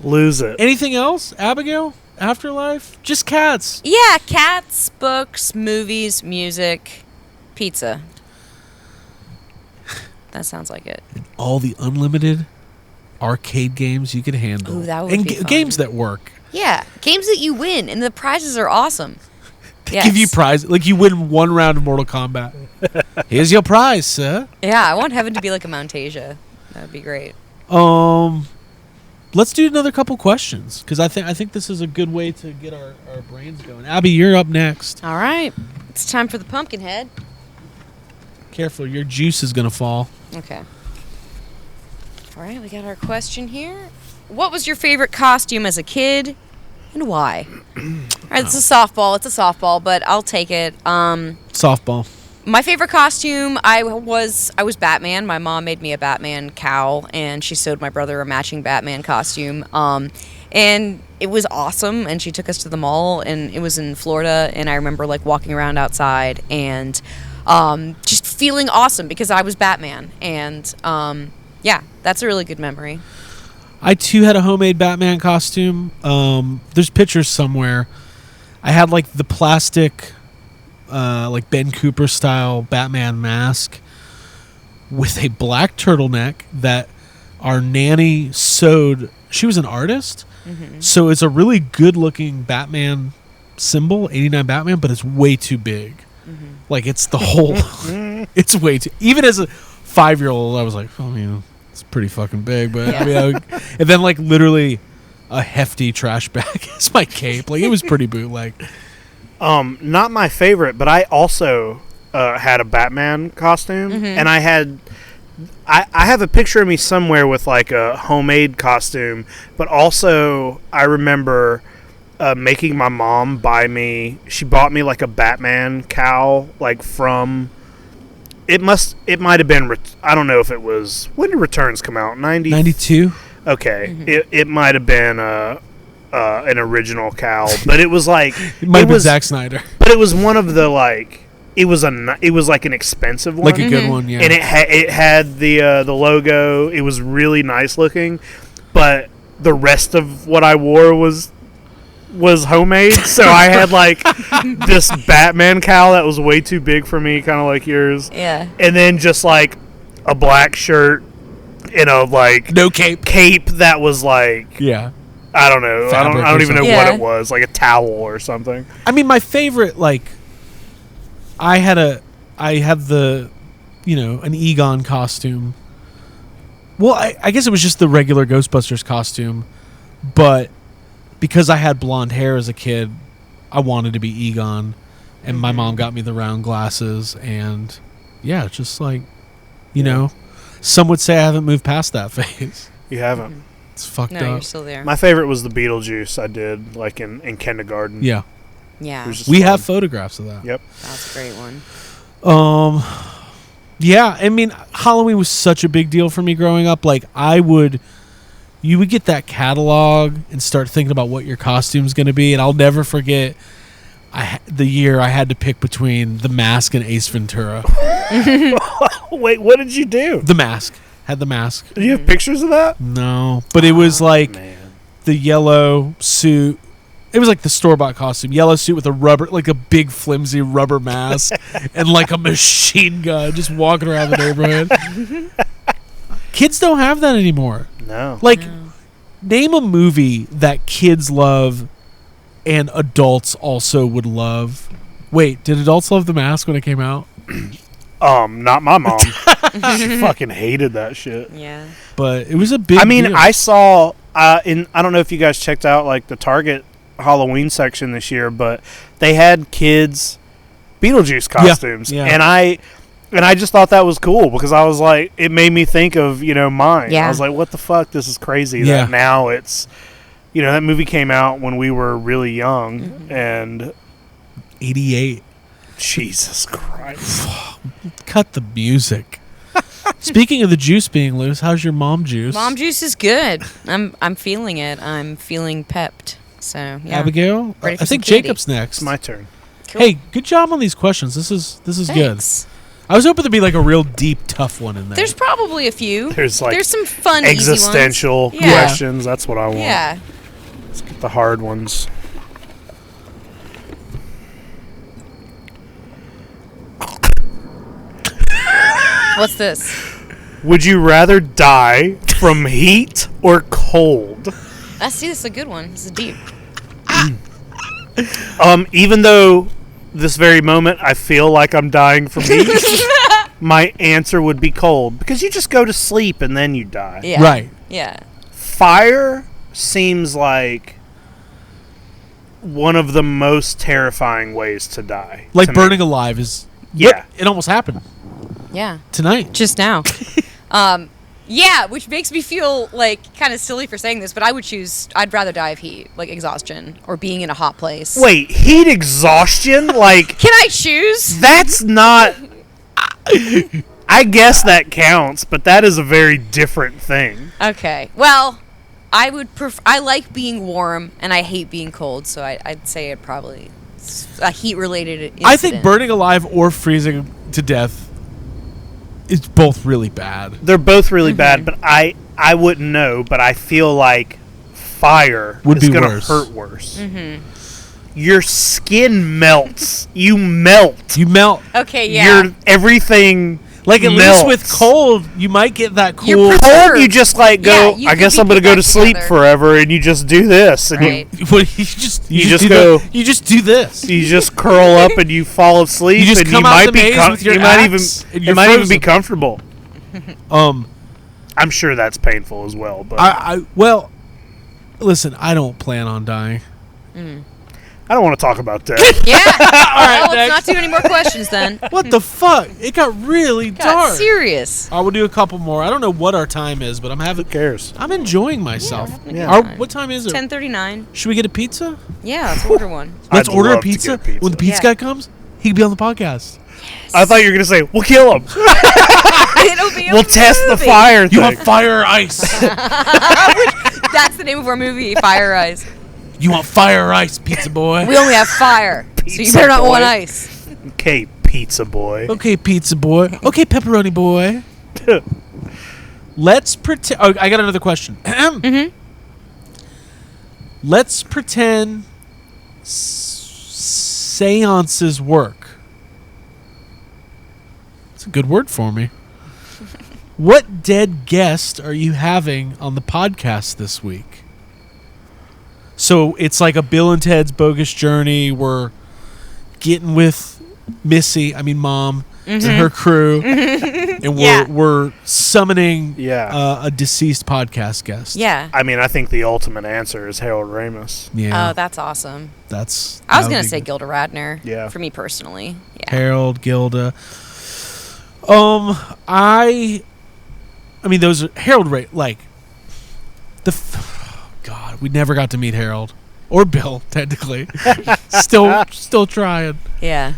Lose it. Anything else, Abigail? Afterlife? Just cats. Yeah, cats, books, movies, music, pizza. That sounds like it. All the unlimited arcade games you can handle. Ooh, that would and be fun. Games that work. Yeah, games that you win, and the prizes are awesome. They give you prize, like you win one round of Mortal Kombat. Here's your prize, sir. Yeah, I want heaven to be like a Montasia. That would be great. Let's do another couple questions because I think this is a good way to get our brains going. Abby, you're up next. All right, it's time for the pumpkin head. Careful, your juice is gonna fall. Okay. All right, we got our question here. What was your favorite costume as a kid, and why? All right, it's a softball, but I'll take it. Softball. My favorite costume, I was Batman. My mom made me a Batman cowl, and she sewed my brother a matching Batman costume. And it was awesome. And she took us to the mall, and it was in Florida. And I remember like walking around outside and just feeling awesome because I was Batman. And yeah, that's a really good memory. I too had a homemade Batman costume. There's pictures somewhere. I had like the plastic, like Ben Cooper style Batman mask with a black turtleneck that our nanny sewed. She was an artist, so it's a really good looking Batman symbol, 89 Batman, but it's way too big. Like it's the whole, it's way too. Even as a 5-year-old, I was like, oh, you know. It's pretty fucking big, but yeah. I mean, and then like literally a hefty trash bag is my cape. Like it was pretty bootleg. Not my favorite, but I also had a Batman costume, and I have a picture of me somewhere with like a homemade costume, but also I remember making my mom buy me. She bought me like a Batman cowl, like from. It might have been. I don't know if it was. When did Returns come out? 92. Okay, it might have been an original cowl, but it was like it might have been Zack Snyder. But it was one of the like. It was like an expensive one, like a good one, yeah. And it had the logo. It was really nice looking, but the rest of what I wore was homemade, so I had like this Batman cowl that was way too big for me, kind of like yours. Yeah. And then just like a black shirt and a like no cape that was like I don't know. I don't even know what it was, like a towel or something. I mean, my favorite, like I had the an Egon costume. Well, I guess it was just the regular Ghostbusters costume, but because I had blonde hair as a kid, I wanted to be Egon, and my mom got me the round glasses, and yeah, just like, some would say I haven't moved past that phase. You haven't. It's fucked up. No, you're still there. My favorite was the Beetlejuice I did, like in kindergarten. Yeah. Yeah. We have photographs of that. Yep. That's a great one. Yeah, I mean, Halloween was such a big deal for me growing up. Like, you would get that catalog and start thinking about what your costume's going to be. And I'll never forget the year I had to pick between The Mask and Ace Ventura. Wait, what did you do? The Mask. Had the mask. Do you have pictures of that? No. But it was like the yellow suit. It was like the store-bought costume. Yellow suit with a big flimsy rubber mask and like a machine gun just walking around the neighborhood. Kids don't have that anymore. No. Name a movie that kids love and adults also would love. Wait, did adults love The Mask when it came out? Not my mom. She fucking hated that shit. Yeah. But it was a big deal. I saw I don't know if you guys checked out like the Target Halloween section this year, but they had kids Beetlejuice costumes. Yeah. And I just thought that was cool because I was like, it made me think of, mine. Yeah. I was like, what the fuck? This is crazy Yeah. that now it's, that movie came out when we were really young and 88. Jesus Christ. Cut the music. Speaking of the juice being loose, how's your mom juice? Mom juice is good. I'm feeling it. I'm feeling pepped. So, yeah. Abigail? Ready for I think some candy. Jacob's next. It's my turn. Sure. Hey, good job on these questions. This is good. Thanks. I was hoping to be like a real deep, tough one in there. There's probably a few. There's some fun existential easy ones. Yeah. questions. That's what I want. Yeah. Let's get the hard ones. What's this? Would you rather die from heat or cold? This is a good one. This is deep. Even though this very moment I feel like I'm dying from heat, my answer would be cold, because you just go to sleep and then you die. Yeah. Right. Yeah. Fire seems like one of the most terrifying ways to die. Like to burning me. alive is. Yeah. It almost happened Yeah. tonight. Just now. Yeah, which makes me feel like kind of silly for saying this, but I'd rather die of heat, like exhaustion, or being in a hot place. Wait, heat exhaustion? Like, Can I choose? that's not... I guess that counts, but that is a very different thing. Okay. Well, I would I like being warm, and I hate being cold, so I'd say it probably a heat-related incident. I think burning alive or freezing to death is both really bad. They're both really bad, but I wouldn't know, but I feel like fire Would is be going to worse. hurt worse. Your skin melts. You melt. You melt. Okay, yeah. Everything Like at melts. least with cold, you might get that You're cool. preserved. Cold, you just like Yeah, go, you I can guess be I'm going to put go back to sleep together. forever, and you just do this. And Right. What, you just just do go- You just do this. you just curl up and you fall asleep. You just and come you out might the be maze with your you might axe, and even you're it might even be frozen. comfortable. Um, I'm sure that's painful as well, but well, listen, I don't plan on dying. I don't want to talk about that. Yeah. right, Well, let's next. not do any more questions then. What the fuck? It got really Got dark. serious. I will do a couple more. I don't know what our time is, but Who cares? I'm enjoying myself. having a good Yeah. time. What time is it? 10:39. Should we get a pizza? Yeah, let's order one. Let's I'd order a love to pizza. get a pizza. When the pizza Yeah. guy comes, he can be on the podcast. I thought you were going to say, we'll kill him. It'll be a We'll test the movie. fire You thing. want fire or ice? That's the name of our movie, Fire Eyes. You want fire or ice, pizza boy? We only have fire, so you Pizza better not boy. want ice. Okay, pizza boy. Okay, pizza boy. Okay, pepperoni boy. Let's pretend. Oh, I got another question. Let's pretend seances work. It's a good word for me. What dead guest are you having on the podcast this week? So it's like a Bill and Ted's Bogus Journey. We're getting with Missy, Mom, and her crew, and Yeah. we're summoning Yeah. a deceased podcast guest. Yeah. I mean, I think the ultimate answer is Harold Ramis. Yeah. Oh, that's awesome. That I was would gonna be say good. Gilda Radner. Yeah. For me personally. Yeah. Harold, Gilda. Those are Harold. Like God, we never got to meet Harold or Bill. Technically, still trying. Yeah.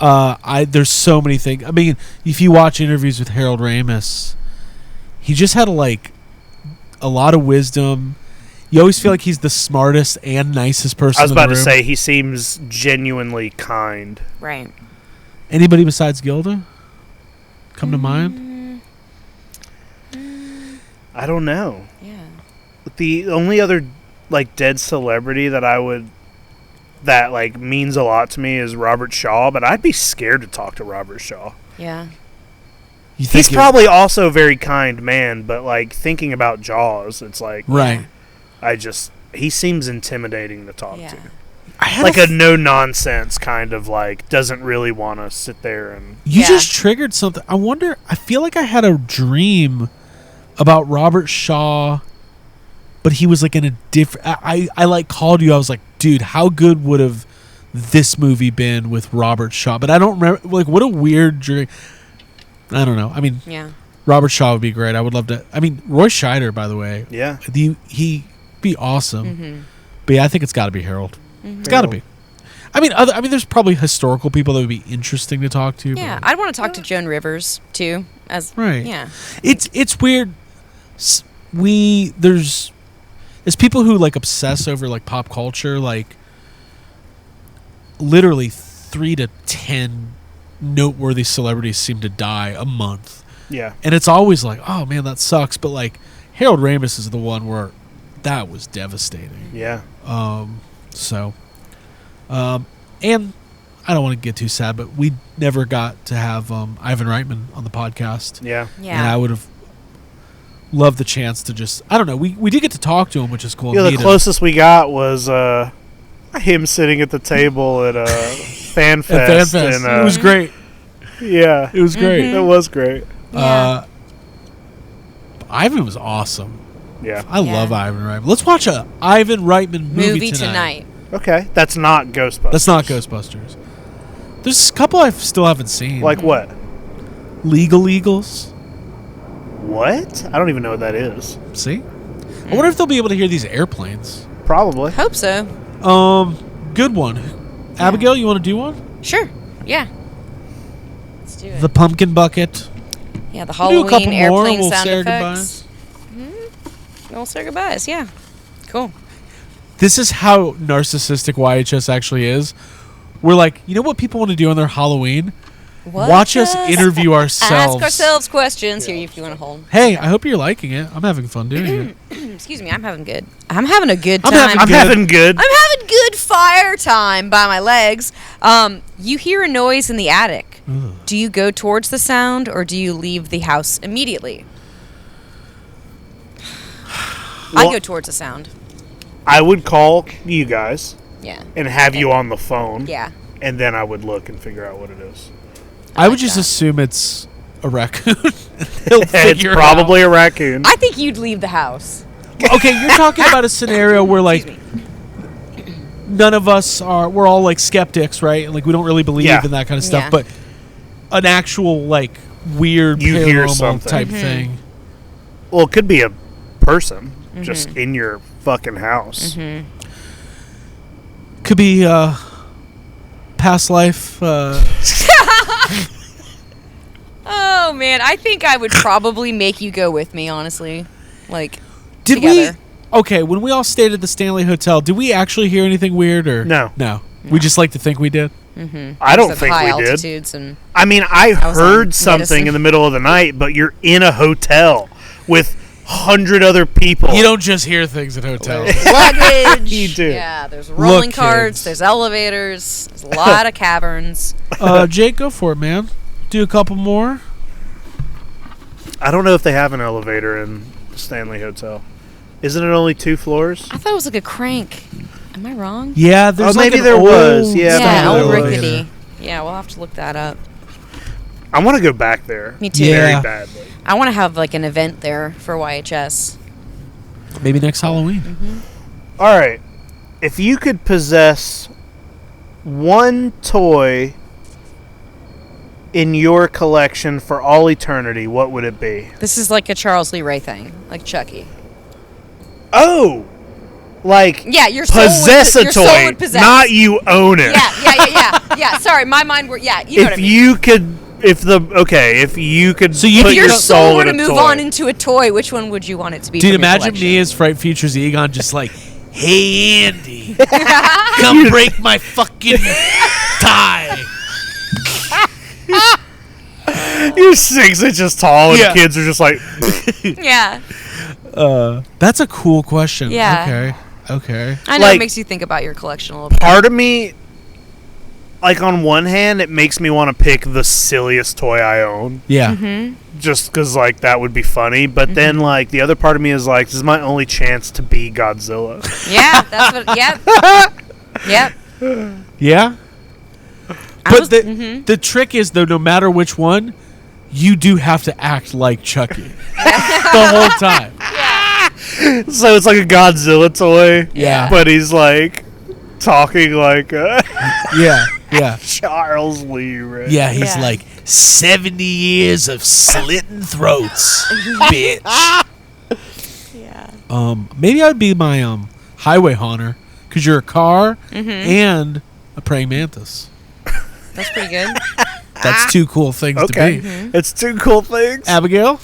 There's so many things. If you watch interviews with Harold Ramis, he just had a lot of wisdom. You always feel like he's the smartest and nicest person. I was in the about to room. say, he seems genuinely kind. Right. Anybody besides Gilda come to mind? I don't know. Yeah. The only other dead celebrity that means a lot to me is Robert Shaw, but I'd be scared to talk to Robert Shaw. Yeah. You think He's probably also a very kind man, but thinking about Jaws, it's like right? he seems intimidating to talk Yeah. to. I had Like a no nonsense kind of doesn't really want to sit there and You Yeah. just triggered something. I feel like I had a dream about Robert Shaw, but he was in a different. I called you. I was like, dude, how good would have this movie been with Robert Shaw? But I don't remember. What a weird dream. I don't know. Yeah. Robert Shaw would be great. I would love to. Roy Scheider, by the way. yeah. He'd be awesome. Mm-hmm. But yeah, I think it's got to be Harold. Mm-hmm. It's got to be. There's probably historical people that would be interesting to talk to. Yeah. but- I'd want to talk to Joan Rivers too. Right. Yeah. It's weird. There's people who obsess over pop culture. literally 3 to 10 noteworthy celebrities seem to die a month. Yeah. And it's always like, oh man, that sucks. But like Harold Ramis is the one where that was devastating. Yeah. And I don't want to get too sad, but we never got to have Ivan Reitman on the podcast. Yeah. And I would have loved the chance to just, I don't know, we did get to talk to him, which is cool. Yeah, the closest we got was him sitting at the table at Fan Fest. And, it was great. Yeah. It was great. It was great. Ivan was awesome. Yeah. I love Ivan Reitman. Let's watch a Ivan Reitman movie tonight. Okay. That's not Ghostbusters. That's not Ghostbusters. There's a couple I still haven't seen. Like what? Legal Eagles. What? I don't even know what that is. See? I wonder if they'll be able to hear these airplanes. Probably. Hope so. Good one. Abigail, you want to do one? Sure. Yeah. Let's do it. The Pumpkin Bucket. Yeah, the We'll do a couple Halloween more, airplane we'll sound say our effects. We'll say our goodbyes. Yeah. Cool. This is how narcissistic YHS actually is. We're like, you know what people want to do on their Halloween? Watch us interview ourselves. Ask ourselves questions. Here, if you want to hold. Hey, I hope you're liking it. I'm having fun doing it. Excuse me, I'm having good. I'm having a good time. I'm having good. I'm having good fire time by my legs. You hear a noise in the attic. Ugh. Do you go towards the sound or do you leave the house immediately? I Well, go towards the sound. I would call you guys Yeah. and have you on the phone. Yeah. And then I would look and figure out what it is. I would like just that. assume it's a raccoon. He'll It's figure it probably a raccoon. I think you'd leave the house. out. Okay, you're talking about a scenario where like none of us are. We're all like skeptics, right? And like we don't really believe Yeah. in that kind of stuff. Yeah. But an actual like weird You hear paranormal something. type thing. Well, it could be a person just in your fucking house. Could be past life. Oh man, I think I would probably make you go with me. Honestly, like Did together. we? Okay, when we all stayed at the Stanley Hotel, did we actually hear anything weird or No. No. We just like to think we did. I don't At think high we did. altitudes and I mean, I was on heard something medicine. in the middle of the night, but you're in a hotel with 100 other people. You don't just hear things at hotels. luggage. You do. Yeah, there's rolling Look, carts, kids. there's elevators, there's a lot of caverns. Jake, go for it, man. Do a couple more. I don't know if they have an elevator in the Stanley Hotel. Isn't it only 2 floors? I thought it was like a crank. Am I wrong? Yeah, there's maybe an there was. old Yeah, Yeah, style old elevator. rickety. Yeah, we'll have to look that up. I want to go back there. Me too. Yeah. Very badly. I want to have like an event there for YHS. Maybe next Halloween. All right. If you could possess one toy in your collection for all eternity, what would it be? This is like a Charles Lee Ray thing, like Chucky. Oh! Like, Yeah, your soul possess would, a your soul toy, would possess. not you own it. Yeah. Sorry, my mind were. Yeah, you know what I If mean. you could, if you could So you- put If your your soul were in to a move toy. on into a toy, which one would you want it to be? Dude, from your imagine collection? me as Fright Features Egon just like, hey, Andy, come break my fucking tie. You're 6 inches tall, and Yeah. kids are just like, Yeah, That's a cool question. Yeah. Okay. I know Like- it makes you think about your collection a little bit. part of me, like on one hand, it makes me want to pick the silliest toy I own, Yeah. just because like that would be funny. But then like the other part of me is like, this is my only chance to be Godzilla. Yeah, that's what. Yep. Yep. Yeah? I But was- the trick is, though, no matter which one, you do have to act like Chucky the whole time. So it's like a Godzilla toy. Yeah. But he's like talking like Yeah. Yeah. Charles Lee Ray. Yeah, he's Yeah. like 70 years of slitting throats, bitch. Yeah. Maybe I'd be my highway haunter because you're a car and a praying mantis. That's pretty good. That's 2 cool things Okay. to be. It's 2 cool things. Abigail?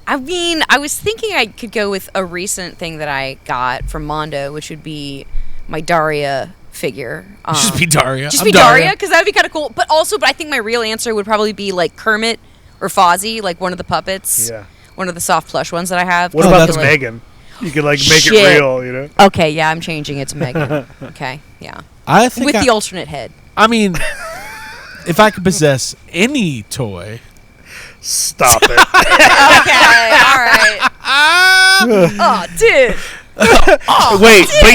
I mean, I was thinking I could go with a recent thing that I got from Mondo, which would be my Daria figure. Just be Daria. Just I'm be Daria, because that would be kind of cool. But I think my real answer would probably be like Kermit or Fozzie, like one of the puppets. Yeah. One of the soft plush ones that I have. What about the Megan? You could like make it real, you know? Okay, yeah, I'm changing it to Megan. Okay, yeah. I think with the alternate head. I mean, if I could possess any toy. Stop it. Okay, all right. Oh, dude. Wait, but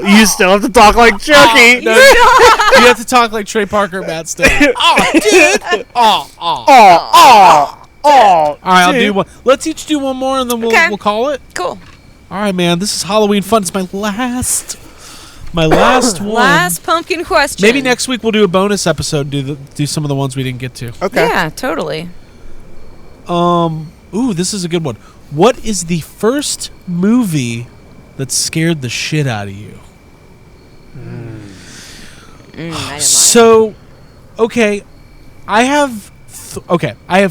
you still have to talk like Chucky. No, you have to talk like Trey Parker, Matt Stone. Oh, dude. Oh. All right, I'll do one. Let's each do one more, and then we'll call it. Cool. All right, man. This is Halloween fun. It's my last one. Last pumpkin question. Maybe next week we'll do a bonus episode. Do some of the ones we didn't get to. Okay. Yeah, totally. Ooh, this is a good one. What is the first movie that scared the shit out of you? I don't know. So, okay, I have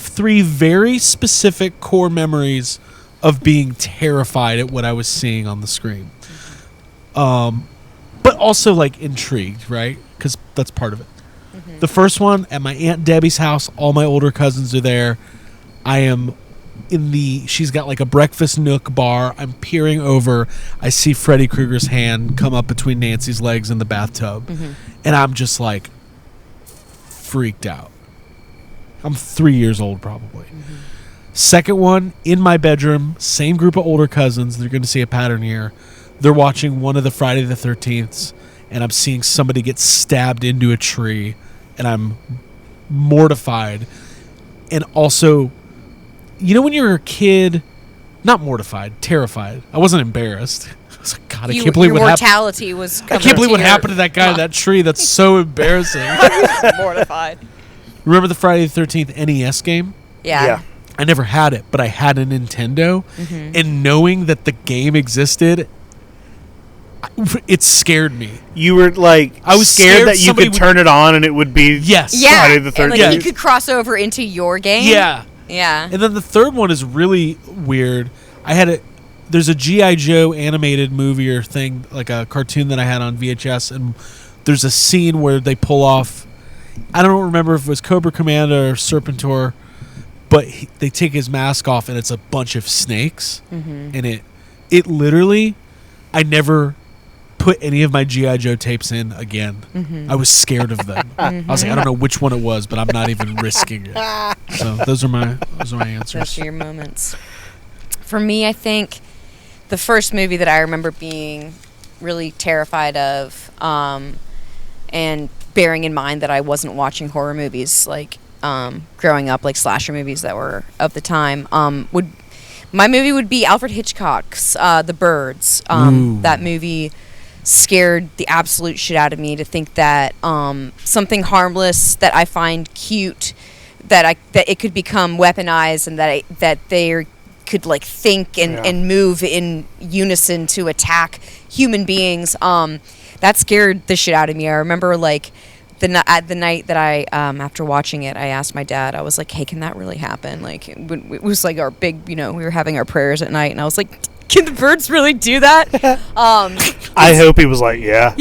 three very specific core memories of being terrified at what I was seeing on the screen. But also like intrigued, right? Because that's part of it. Mm-hmm. The first one at my Aunt Debbie's house, all my older cousins are there. I am she's got like a breakfast nook bar. I'm peering over. I see Freddy Krueger's hand come up between Nancy's legs in the bathtub. Mm-hmm. And I'm just like freaked out. I'm 3 years old probably. Mm-hmm. Second one, in my bedroom, same group of older cousins. They're going to see a pattern here. They're watching one of the Friday the 13th, and I'm seeing somebody get stabbed into a tree, and I'm mortified. And also, you know when you're a kid, not mortified, terrified. I wasn't embarrassed. I was like, God, I can't believe what happened. Mortality was coming. I can't believe what happened to that guy in that tree. That's so embarrassing. Mortified. Remember the Friday the 13th NES game? Yeah. I never had it, but I had a Nintendo. Mm-hmm. And knowing that the game existed, it scared me. You were like, I was scared that you could turn it on and it would be Friday the 13th. And like you could cross over into your game. Yeah. Yeah. And then the third one is really weird. There's a G.I. Joe animated movie or thing, like a cartoon that I had on VHS, and there's a scene where they pull off, I don't remember if it was Cobra Commander or Serpentor, but they take his mask off and it's a bunch of snakes. Mm-hmm. And it literally, I never put any of my G.I. Joe tapes in again. Mm-hmm. I was scared of them. Mm-hmm. I was like, I don't know which one it was, but I'm not even risking it. So those are my answers. Those are your moments. For me, I think the first movie that I remember being really terrified of, and bearing in mind that I wasn't watching horror movies like growing up, like slasher movies that were of the time, my movie would be Alfred Hitchcock's The Birds. That movie scared the absolute shit out of me, to think that something harmless that I find cute, that it could become weaponized, and that they could like think and move in unison to attack human beings. That scared the shit out of me. I remember like the night that I after watching it, I asked my dad, I was like, hey, can that really happen? Like it was like our big, we were having our prayers at night, and I was like, can the birds really do that? I hope he was like, yeah.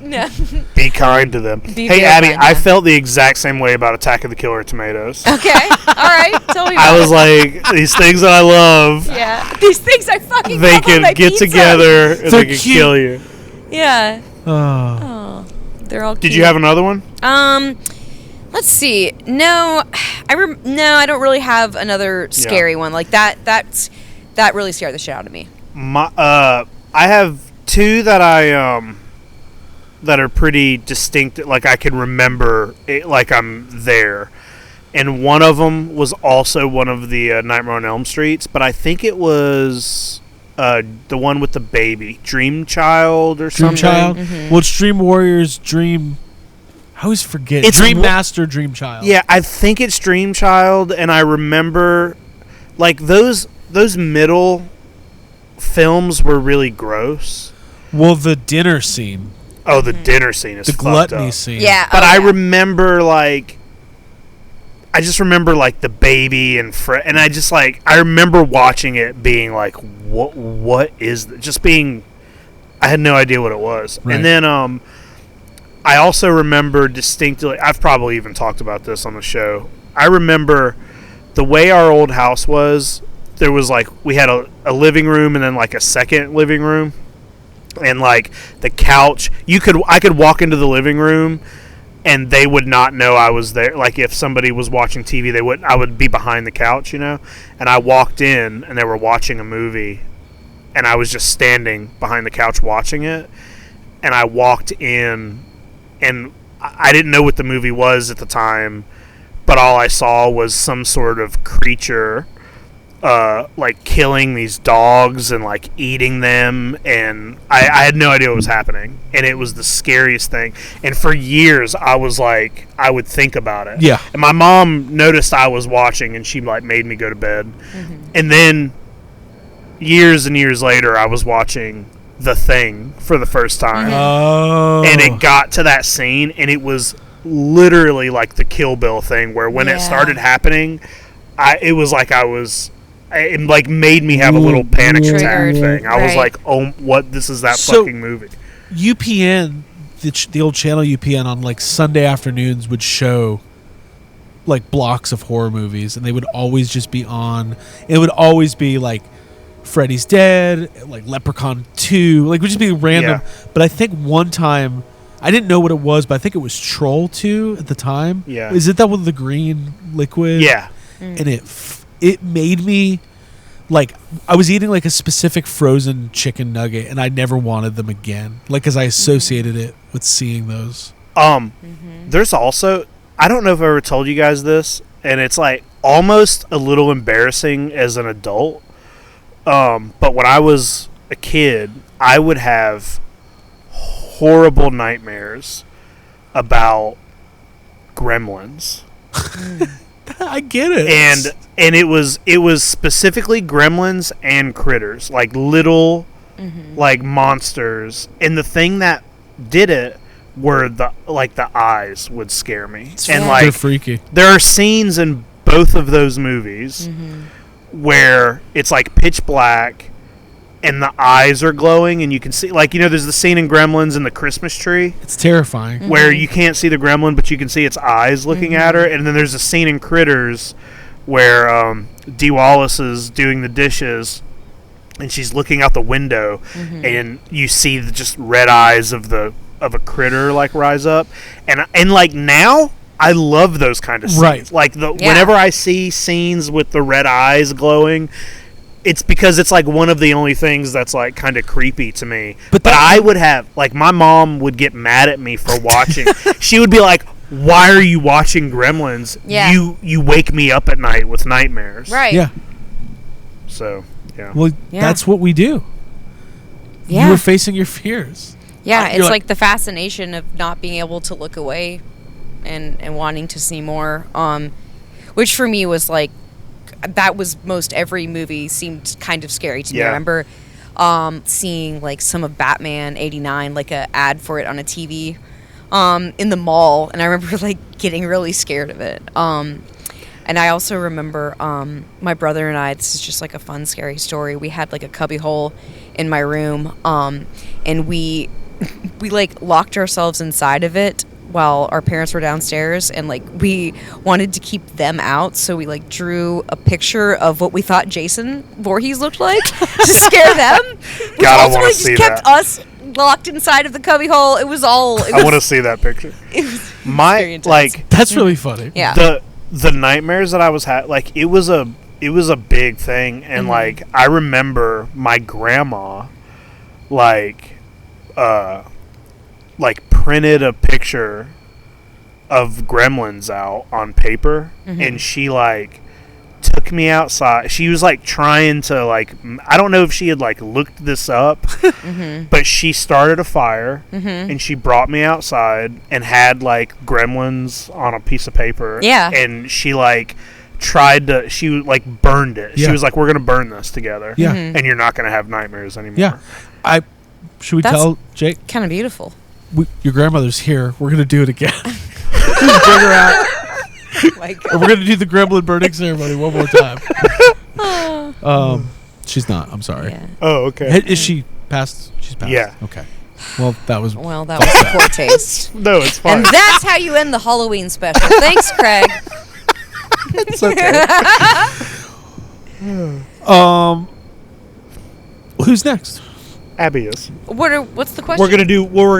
No. Be kind to them. Hey, Abby, I felt the exact same way about Attack of the Killer Tomatoes. Okay. All right. Tell me about I was like, these things that I love. Yeah. These things I fucking they love on my can get pizza. together and they can kill you. Yeah. Oh. They're all cute. Did you have another one? Let's see. No, I don't really have another scary one like that. That really scared the shit out of me. I have two that that are pretty distinct. Like I can remember it, like I'm there. And one of them was also one of the Nightmare on Elm Streets, but I think it was the one with the baby, Dream Child or something. Dream Child? Mm-hmm. Well, it's Dream Warriors, Dream... I always forget. It's Dream Master, Dream Child. Yeah, I think it's Dream Child, and I remember like those middle films were really gross. Well, the dinner scene. Oh, the dinner scene is the gluttony scene. Yeah, but I remember like, I just remember like the baby and and I just like I remember watching it being like, what is just being, I had no idea what it was. Right. And then I also remember distinctly, I've probably even talked about this on the show. I remember the way our old house was, there was like, we had a living room and then like a second living room. And like the couch, I could walk into the living room and they would not know I was there. Like if somebody was watching TV, I would be behind the couch, and I walked in and they were watching a movie and I was just standing behind the couch watching it. And I walked in and I didn't know what the movie was at the time, but all I saw was some sort of creature like killing these dogs and like eating them, and I had no idea what was happening, and it was the scariest thing. And for years I was like, I would think about it. Yeah. And my mom noticed I was watching and she like made me go to bed. Mm-hmm. And then years and years later I was watching The Thing for the first time. Oh. And it got to that scene and it was literally like the Kill Bill thing where when it started happening, it was like it like made me have a little panic attack thing. I was like, oh, what? This is that fucking movie. UPN, the old channel UPN on like Sunday afternoons would show like blocks of horror movies, and they would always just be on. It would always be like Freddy's Dead, like Leprechaun 2, like it would just be random. Yeah. But I think one time, I didn't know what it was, but I think it was Troll 2 at the time. Yeah. Is it that with the green liquid? Yeah. And it made me like I was eating like a specific frozen chicken nugget and I never wanted them again, like because I associated it with seeing those. There's also, I don't know if I ever told you guys this, and it's like almost a little embarrassing as an adult, but when I was a kid I would have horrible nightmares about gremlins. I get it. And it was specifically gremlins and critters, like little like monsters. And the thing that did it were the eyes would scare me. And like they're freaky. There are scenes in both of those movies where it's like pitch black and the eyes are glowing and you can see, like, there's the scene in Gremlins in the Christmas tree. It's terrifying. Where you can't see the gremlin, but you can see its eyes looking at her. And then there's a scene in Critters where Dee Wallace is doing the dishes and she's looking out the window and you see just red eyes of a critter like rise up. And like now I love those kind of scenes. Right. Like whenever I see scenes with the red eyes glowing, it's because it's like one of the only things that's like kind of creepy to me. But I would have, like, my mom would get mad at me for watching. She would be like, "Why are you watching Gremlins? Yeah. You wake me up at night with nightmares." Right. Yeah. So, yeah. Well, that's what we do. Yeah. You were facing your fears. Yeah, it's like the fascination of not being able to look away and wanting to see more. Which for me was like, that was most every movie seemed kind of scary to me. I remember seeing like some of Batman 89, like a ad for it on a TV in the mall, and I remember like getting really scared of it. And I also remember my brother and I, this is just like a fun scary story, we had like a cubby hole in my room, and we like locked ourselves inside of it while our parents were downstairs, and like we wanted to keep them out, so we like drew a picture of what we thought Jason Voorhees looked like to scare them, which ultimately just kept us locked inside of the cubby hole. I want to see that picture. It was very intense. Like, that's really funny. Yeah. The nightmares that I was like it was a big thing, and like I remember my grandma like printed a picture of Gremlins out on paper, and she like took me outside. She was like trying to like, I don't know if she had like looked this up, but she started a fire and she brought me outside and had like Gremlins on a piece of paper. Yeah. And she like she like burned it. Yeah. She was like, "We're gonna burn this together. Yeah. And you're not gonna have nightmares anymore." Yeah. Should we tell Jake? Kind of beautiful. Your grandmother's here. We're gonna do it again. Bring her out. Oh my God. And we're gonna do the gremlin burning ceremony one more time. She's not. I'm sorry. Yeah. Oh, okay. Is she passed? She's passed. Yeah. Okay. Well, that was poor taste. No, it's fine. And that's how you end the Halloween special. Thanks, Craig. It's okay. Who's next? Abby is. What's the question? We're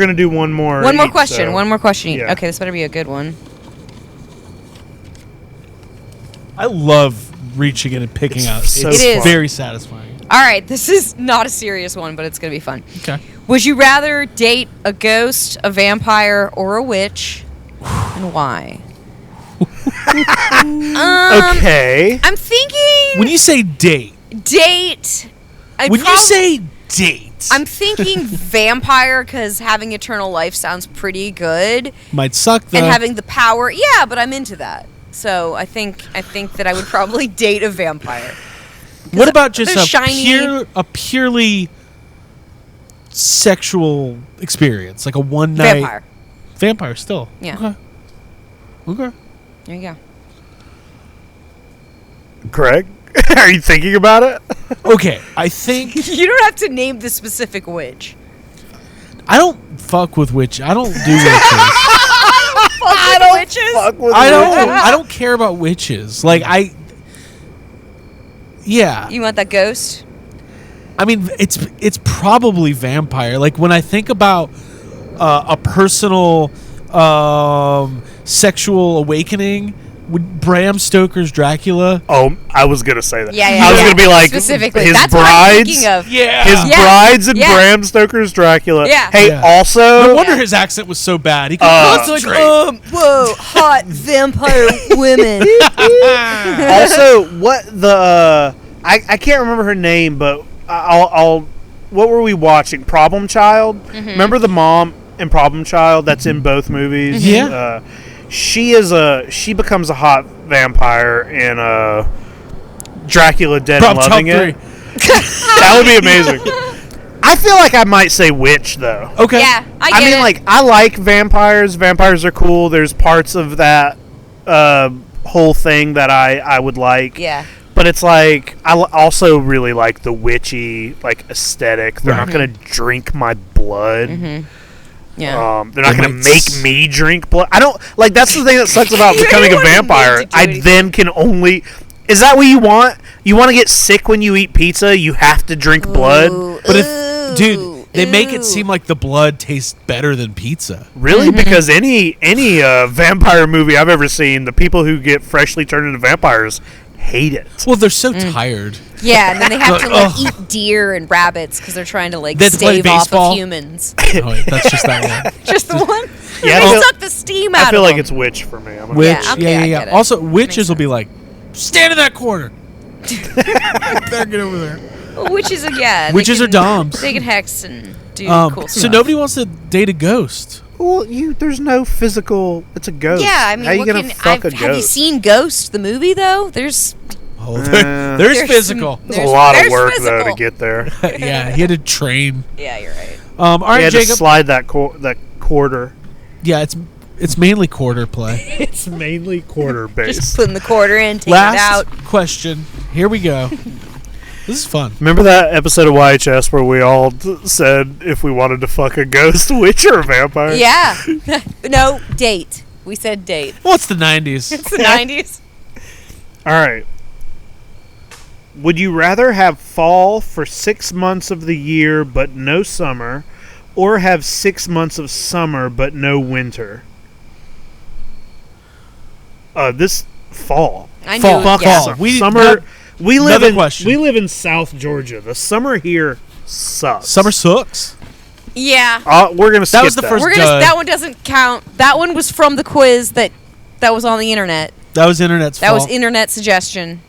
gonna do one more. One more each, question. so- One more question. Yeah. Okay, this better be a good one. I love reaching in and picking It's out. so It's It is. very satisfying. All right, this is not a serious one, but it's gonna be fun. Okay. Would you rather date a ghost, a vampire, or a witch, and why? Okay. I'm thinking When you say date, date. when you say date, I'm thinking vampire because having eternal life sounds pretty good, might suck though. and having the power. Yeah, but I'm into that. So I think that I would probably date a vampire. What about just they're a shiny. purely sexual experience, like a one night Vampire. Vampire still. Yeah. Okay. There you go. Craig, are you thinking about it? Okay. I think You don't have to name the specific witch. I don't fuck with witches. I don't do witches. I don't witches. Fuck with I witches. don't. I don't care about witches. Like Yeah. You want that ghost? I mean, it's probably vampire. Like when I think about a personal sexual awakening, would Bram Stoker's Dracula? Oh, I was gonna say that. Yeah. I was gonna be like specifically. his That's what I'm brides. thinking of. Yeah. His Yeah. brides and Yeah. Bram Stoker's Dracula. Yeah. Hey, Yeah. also. No wonder his accent was so bad. He could It's like, concentrate. whoa, hot vampire women. Also, what the I can't remember her name, but I'll what were we watching? Problem Child. Remember the mom in Problem Child that's in both movies? Yeah. She becomes a hot vampire in Dracula Dead Problem and Loving Child It. That would be amazing. I feel like I might say witch though. Okay. Yeah, I I get mean, it. like, I like vampires. Vampires are cool. There's parts of that whole thing that I would like. Yeah. But it's like, I also really like the witchy, like, aesthetic. They're Right. not going to drink my blood. Yeah. They're not They going to might make me drink blood. I don't, like, that's the thing that sucks about You becoming a don't want me vampire. to do I anything. then can only, is that what you want? You want to get sick when you eat pizza? You have to drink blood? But if, dude, they make it seem like the blood tastes better than pizza. Really? Because any vampire movie I've ever seen, the people who get freshly turned into vampires hate it. Well, they're so tired. Yeah, and then they have to Ugh. eat deer and rabbits because they're trying to like They have to play stave off baseball. of humans. Oh, wait, that's just that one. Just the one. Yeah, I They feel- suck the steam out I feel of like them. it's witch for me. I'm gonna- Witch, Yeah, okay, I get it. Also, witches Makes will be like, stand in that corner. There, get over there. Well, witches are they Witches are can- doms. They can hex and do cool So stuff. nobody wants to date a ghost. Well, there's no physical. It's a ghost. Yeah, I mean, how you what gonna can, fuck a have you ghost? seen Ghost the movie though? There's Oh, there's There's physical. some- There's a There's- lot of there's work though physical. to get there. Yeah, he had to train. yeah, you're right. All You right, had to Jacob. slide that quarter. Yeah, it's mainly quarter play. It's mainly quarter Just based. putting the quarter in, taking it Last out. question. Here we go. This is fun. Remember that episode of YHS where we all said if we wanted to fuck a ghost, witch, or a vampire? Yeah. No, date. We said date. Well, it's the 90s. It's the 90s. All right. Would you rather have fall for 6 months of the year but no summer, or have 6 months of summer but no winter? This fall. I knew. Fall. Fuck Yeah. Fall. We- summer. that- We live another in question. we live in South Georgia. The summer here sucks. Summer sucks. Yeah. We're gonna skip was the first- We're gonna. Duh. That one doesn't count. That one was from the quiz that was on the internet. That was internet's That fault. was internet suggestion.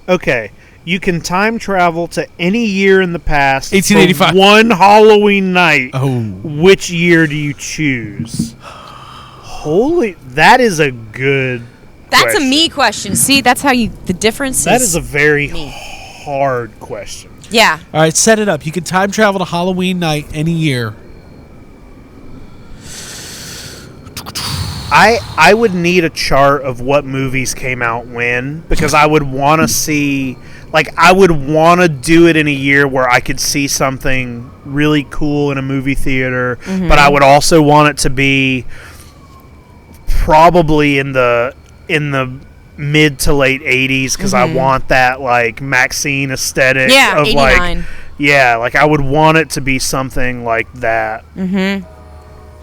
Okay, you can time travel to any year in the past. 1885. For one Halloween night. Oh. Which year do you choose? Holy, that is a good. That's question. a me question. See, that's how you. The difference That is a very me. hard question. Yeah. All right, set it up. You can time travel to Halloween night any year. I would need a chart of what movies came out when, because I would want to see, like I would want to do it in a year where I could see something really cool in a movie theater, but I would also want it to be probably in the mid to late 80s because I want that like Maxine aesthetic of 89. like like I would want it to be something like that.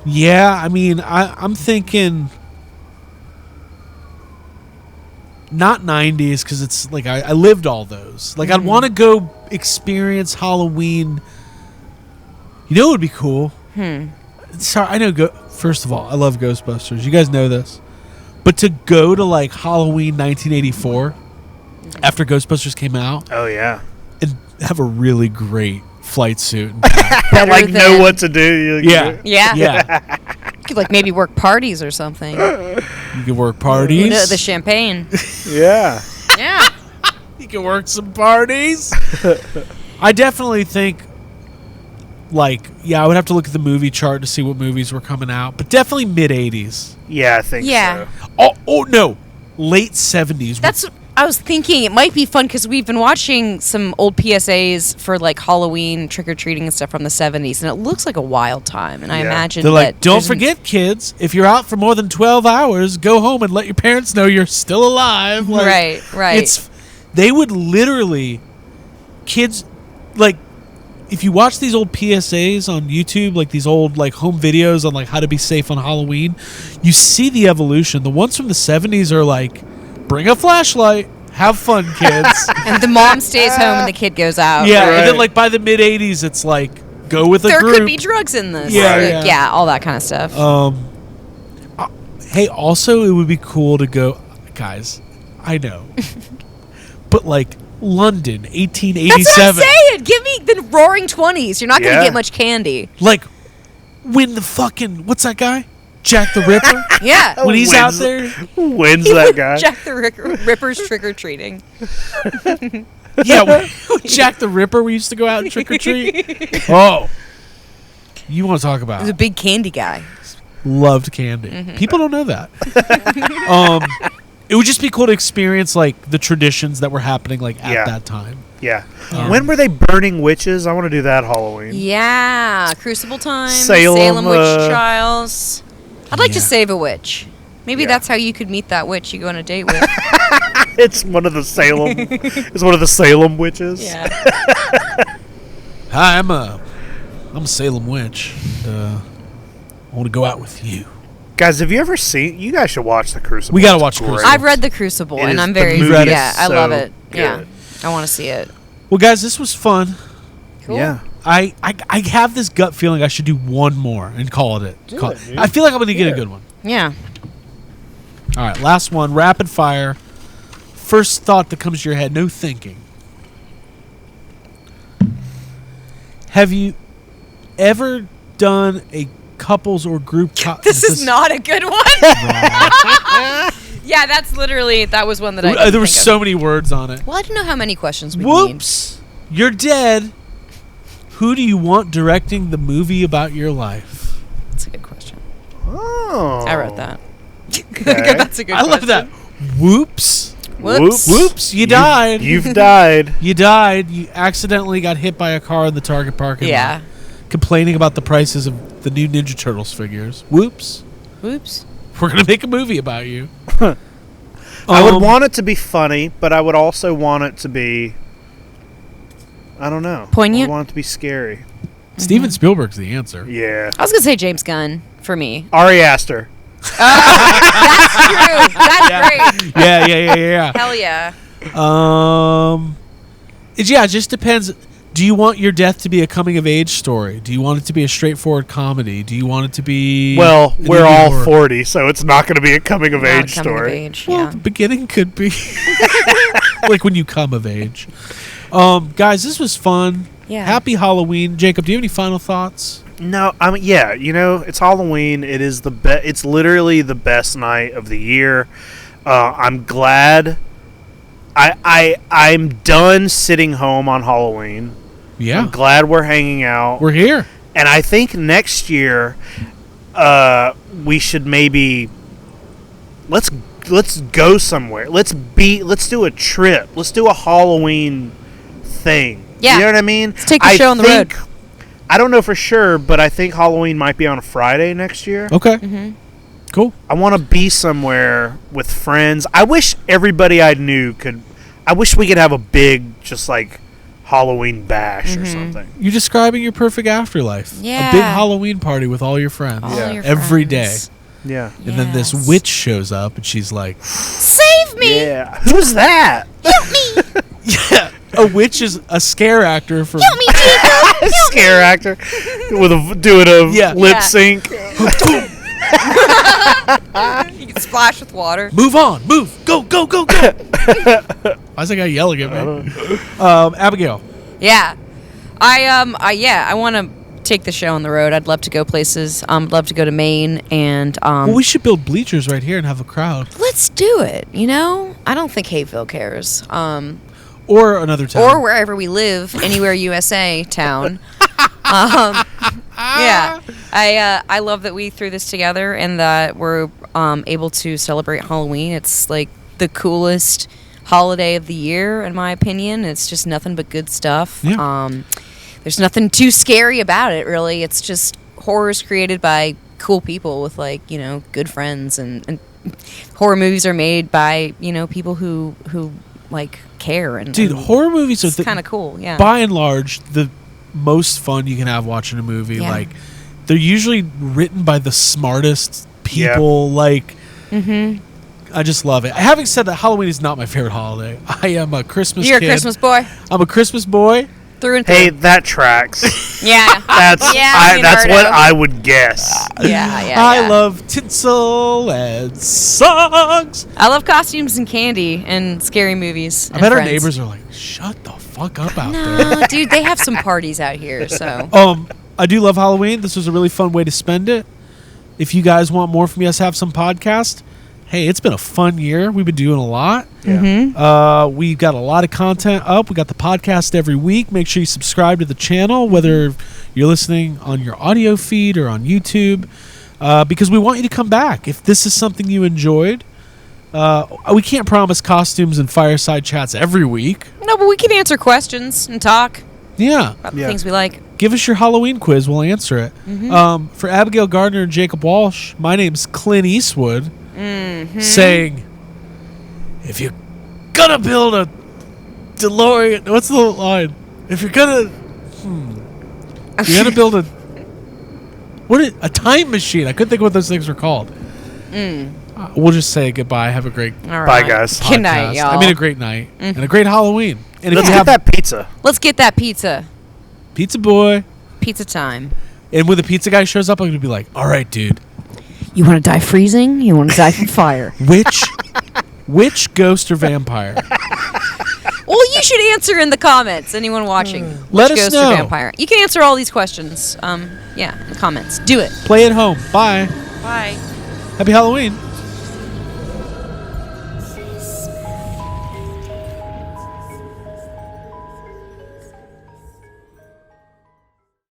Yeah, I mean, I'm thinking not 90s because it's like I lived all those. Like I'd want to go experience Halloween. You know what would be cool? Sorry, I know. First of all, I love Ghostbusters. You guys know this. But to go to like Halloween 1984 after Ghostbusters came out Oh yeah. and have a really great flight suit. And Better Like know than- what to do. yeah. Yeah. You could like maybe work parties or something. You can work parties. The champagne. Yeah. Yeah. You can work some parties. I definitely think, like, I would have to look at the movie chart to see what movies were coming out, but definitely mid 80s. Yeah, I think Yeah. so. Oh no, late 70s. That's what I was thinking. It might be fun because we've been watching some old PSAs for like Halloween trick or treating and stuff from the 70s, and it looks like a wild time. And I Yeah. imagine They're like, that don't there's an- forget, kids, if you're out for more than 12 hours, go home and let your parents know you're still alive. Like, Right. They would literally, kids, like, if you watch these old PSAs on YouTube, like these old like home videos on like how to be safe on Halloween, you see the evolution. The ones from the 70s are like, bring a flashlight, have fun, kids. And the mom stays home and the kid goes out. Yeah, and then Right. like by the mid 80s, it's like go with a There group. could be drugs in this. Yeah, Like, yeah. all that kind of stuff. Hey, also, it would be cool to go, guys. I know, but like London, 1887. That's what I'm saying. Give me the Roaring 20s. You're not going to Yeah. get much candy. Like when the fucking what's that guy? Jack the Ripper. Yeah. When he's out there, Who wins that guy? Jack the Ripper's trick or treating. yeah, when Jack the Ripper. We used to go out and trick or treat. Oh, you want to talk He's a about big candy guy. loved candy? People don't know that. It would just be cool to experience like the traditions that were happening like at Yeah. that time. Yeah. When were they burning witches? I want to do that Halloween. Yeah. Crucible time. Salem, Witch Trials. I'd like to Yeah. save a witch. Maybe Yeah. that's how you could meet that witch you go on a date with. It's one of the Salem. It's one of the Salem witches. Yeah. Hi, I'm a Salem witch. I want to go out with you. Guys, have you ever seen? You guys should watch the Crucible. We gotta It's watch great. Crucible. I've read The Crucible, It and is- I'm the very movie is I love so it. Yeah, good. I want to see it. Well, guys, this was fun. Cool. Yeah. I have this gut feeling I should do one more and call it. it, dude. I feel like I'm going to get a good one. Yeah. All right, last one, rapid fire. First thought that comes to your head, no thinking. Have you ever done a couples or group? This is not a good one. Yeah, that was one that I. There were so many words on it. Well, I don't know how many questions we Whoops! You're dead. Who do you want directing the movie about your life? need. That's a good question. Oh. I wrote that. Okay. That's a good. I love that. Whoops! Whoops. Whoops! You died. You've died. You died. You accidentally got hit by a car in the Target parking lot. Yeah. Complaining about the prices of the new Ninja Turtles figures. Whoops. Whoops. We're going to make a movie about you. I would want it to be funny, but I would also want it to be. I don't know. Poignant? I want it to be scary. Steven Spielberg's the answer. Yeah. I was gonna say James Gunn for me. Ari Aster. That's true. That's great. Yeah. Hell yeah. It just depends. Do you want your death to be a coming of age story? Do you want it to be a straightforward comedy? Do you want it to be? Well, an we're indie all horror? 40, so it's not going to be a coming of Not age coming of story. age, Well, yeah. the beginning could be like when you come of age. Guys, this was fun. Yeah. Happy Halloween, Jacob. Do you have any final thoughts? No, I mean, yeah, it's Halloween. It is it's literally the best night of the year. I'm glad. I'm done sitting home on Halloween. Yeah, I'm glad we're hanging out. we're here. And I think next year, we should maybe let's let's go somewhere. Let's do a trip. Let's do a Halloween thing. Yeah. You know what I mean? Let's take the show on the road. I don't know for sure, but I think Halloween might be on a Friday next year. Okay. Mm-hmm. Cool. I want to be somewhere with friends. I wish everybody I knew could. I wish we could have a big, just like, Halloween bash or something. You're describing your perfect afterlife. Yeah. A big Halloween party with all your friends. All Yeah. your Every friends. day. Yeah. And then this Yes. witch shows up and she's like, Save me! Yeah. Who's that? yeah. A witch is a scare actor for Help me, Jacob! Scare actor doing a Yeah. lip Yeah. sync. You can splash with water. Move on, move, go, go, go, go. Why's that guy yelling at me? Abigail. Yeah. I want to take the show on the road. I'd love to go places. I'd love to go to Maine and Well, we should build bleachers right here and have a crowd. let's do it, you know? I don't think Hayeville cares. Or another town. Or wherever we live, anywhere USA town. Yeah. I love that we threw this together and that we're able to celebrate Halloween. It's like the coolest holiday of the year, in my opinion. It's just nothing but good stuff. Yeah. There's nothing too scary about it, really. It's just horrors created by cool people with, like, you know, good friends. And horror movies are made by, you know, people who like, care. And Dude, and horror movies it's are kind of cool, yeah. by and large the most fun you can have watching a movie. Yeah. Like, they're usually written by the smartest people. Like, I just love it. Having said that, Halloween is not my favorite holiday. I am a Christmas You're kid. a Christmas boy I'm a Christmas boy. through and through. Hey, that tracks. Yeah. That's that's what I would guess. Yeah. I love tinsel and songs. I love costumes and candy and scary movies. I bet our neighbors are like, shut the fuck up out there. No, dude, they have some parties out here, so. I do love Halloween. This was a really fun way to spend it. If you guys want more from us, have some podcast. Hey, it's been a fun year. We've been doing a lot. Yeah. We've got a lot of content up. We got the podcast every week. Make sure you subscribe to the channel, whether you're listening on your audio feed or on YouTube, because we want you to come back. If this is something you enjoyed, we can't promise costumes and fireside chats every week. No, but we can answer questions and talk Yeah. about the things we like. Give us your Halloween quiz. We'll answer it. For Abigail Gardner and Jacob Walsh, my name's Clint Eastwood, saying, if you're gonna build a DeLorean, what's the line? If you're gonna build a time machine. I couldn't think of what those things were called. We'll just say goodbye. Have a great All right. Bye, guys. Good night, podcast. y'all. I mean, a great night and a great Halloween. And Let's if you get have that pizza. Let's get that pizza. pizza boy, Pizza time. and when the pizza guy shows up, I'm gonna be like, all right, dude. You want to die freezing? You want to die from fire? Which ghost or vampire? Well, you should answer in the comments. Anyone watching? Let Which us ghost know. or vampire? You can answer all these questions. Yeah, in the comments. Do it. Play at home. Bye. Bye. Happy Halloween.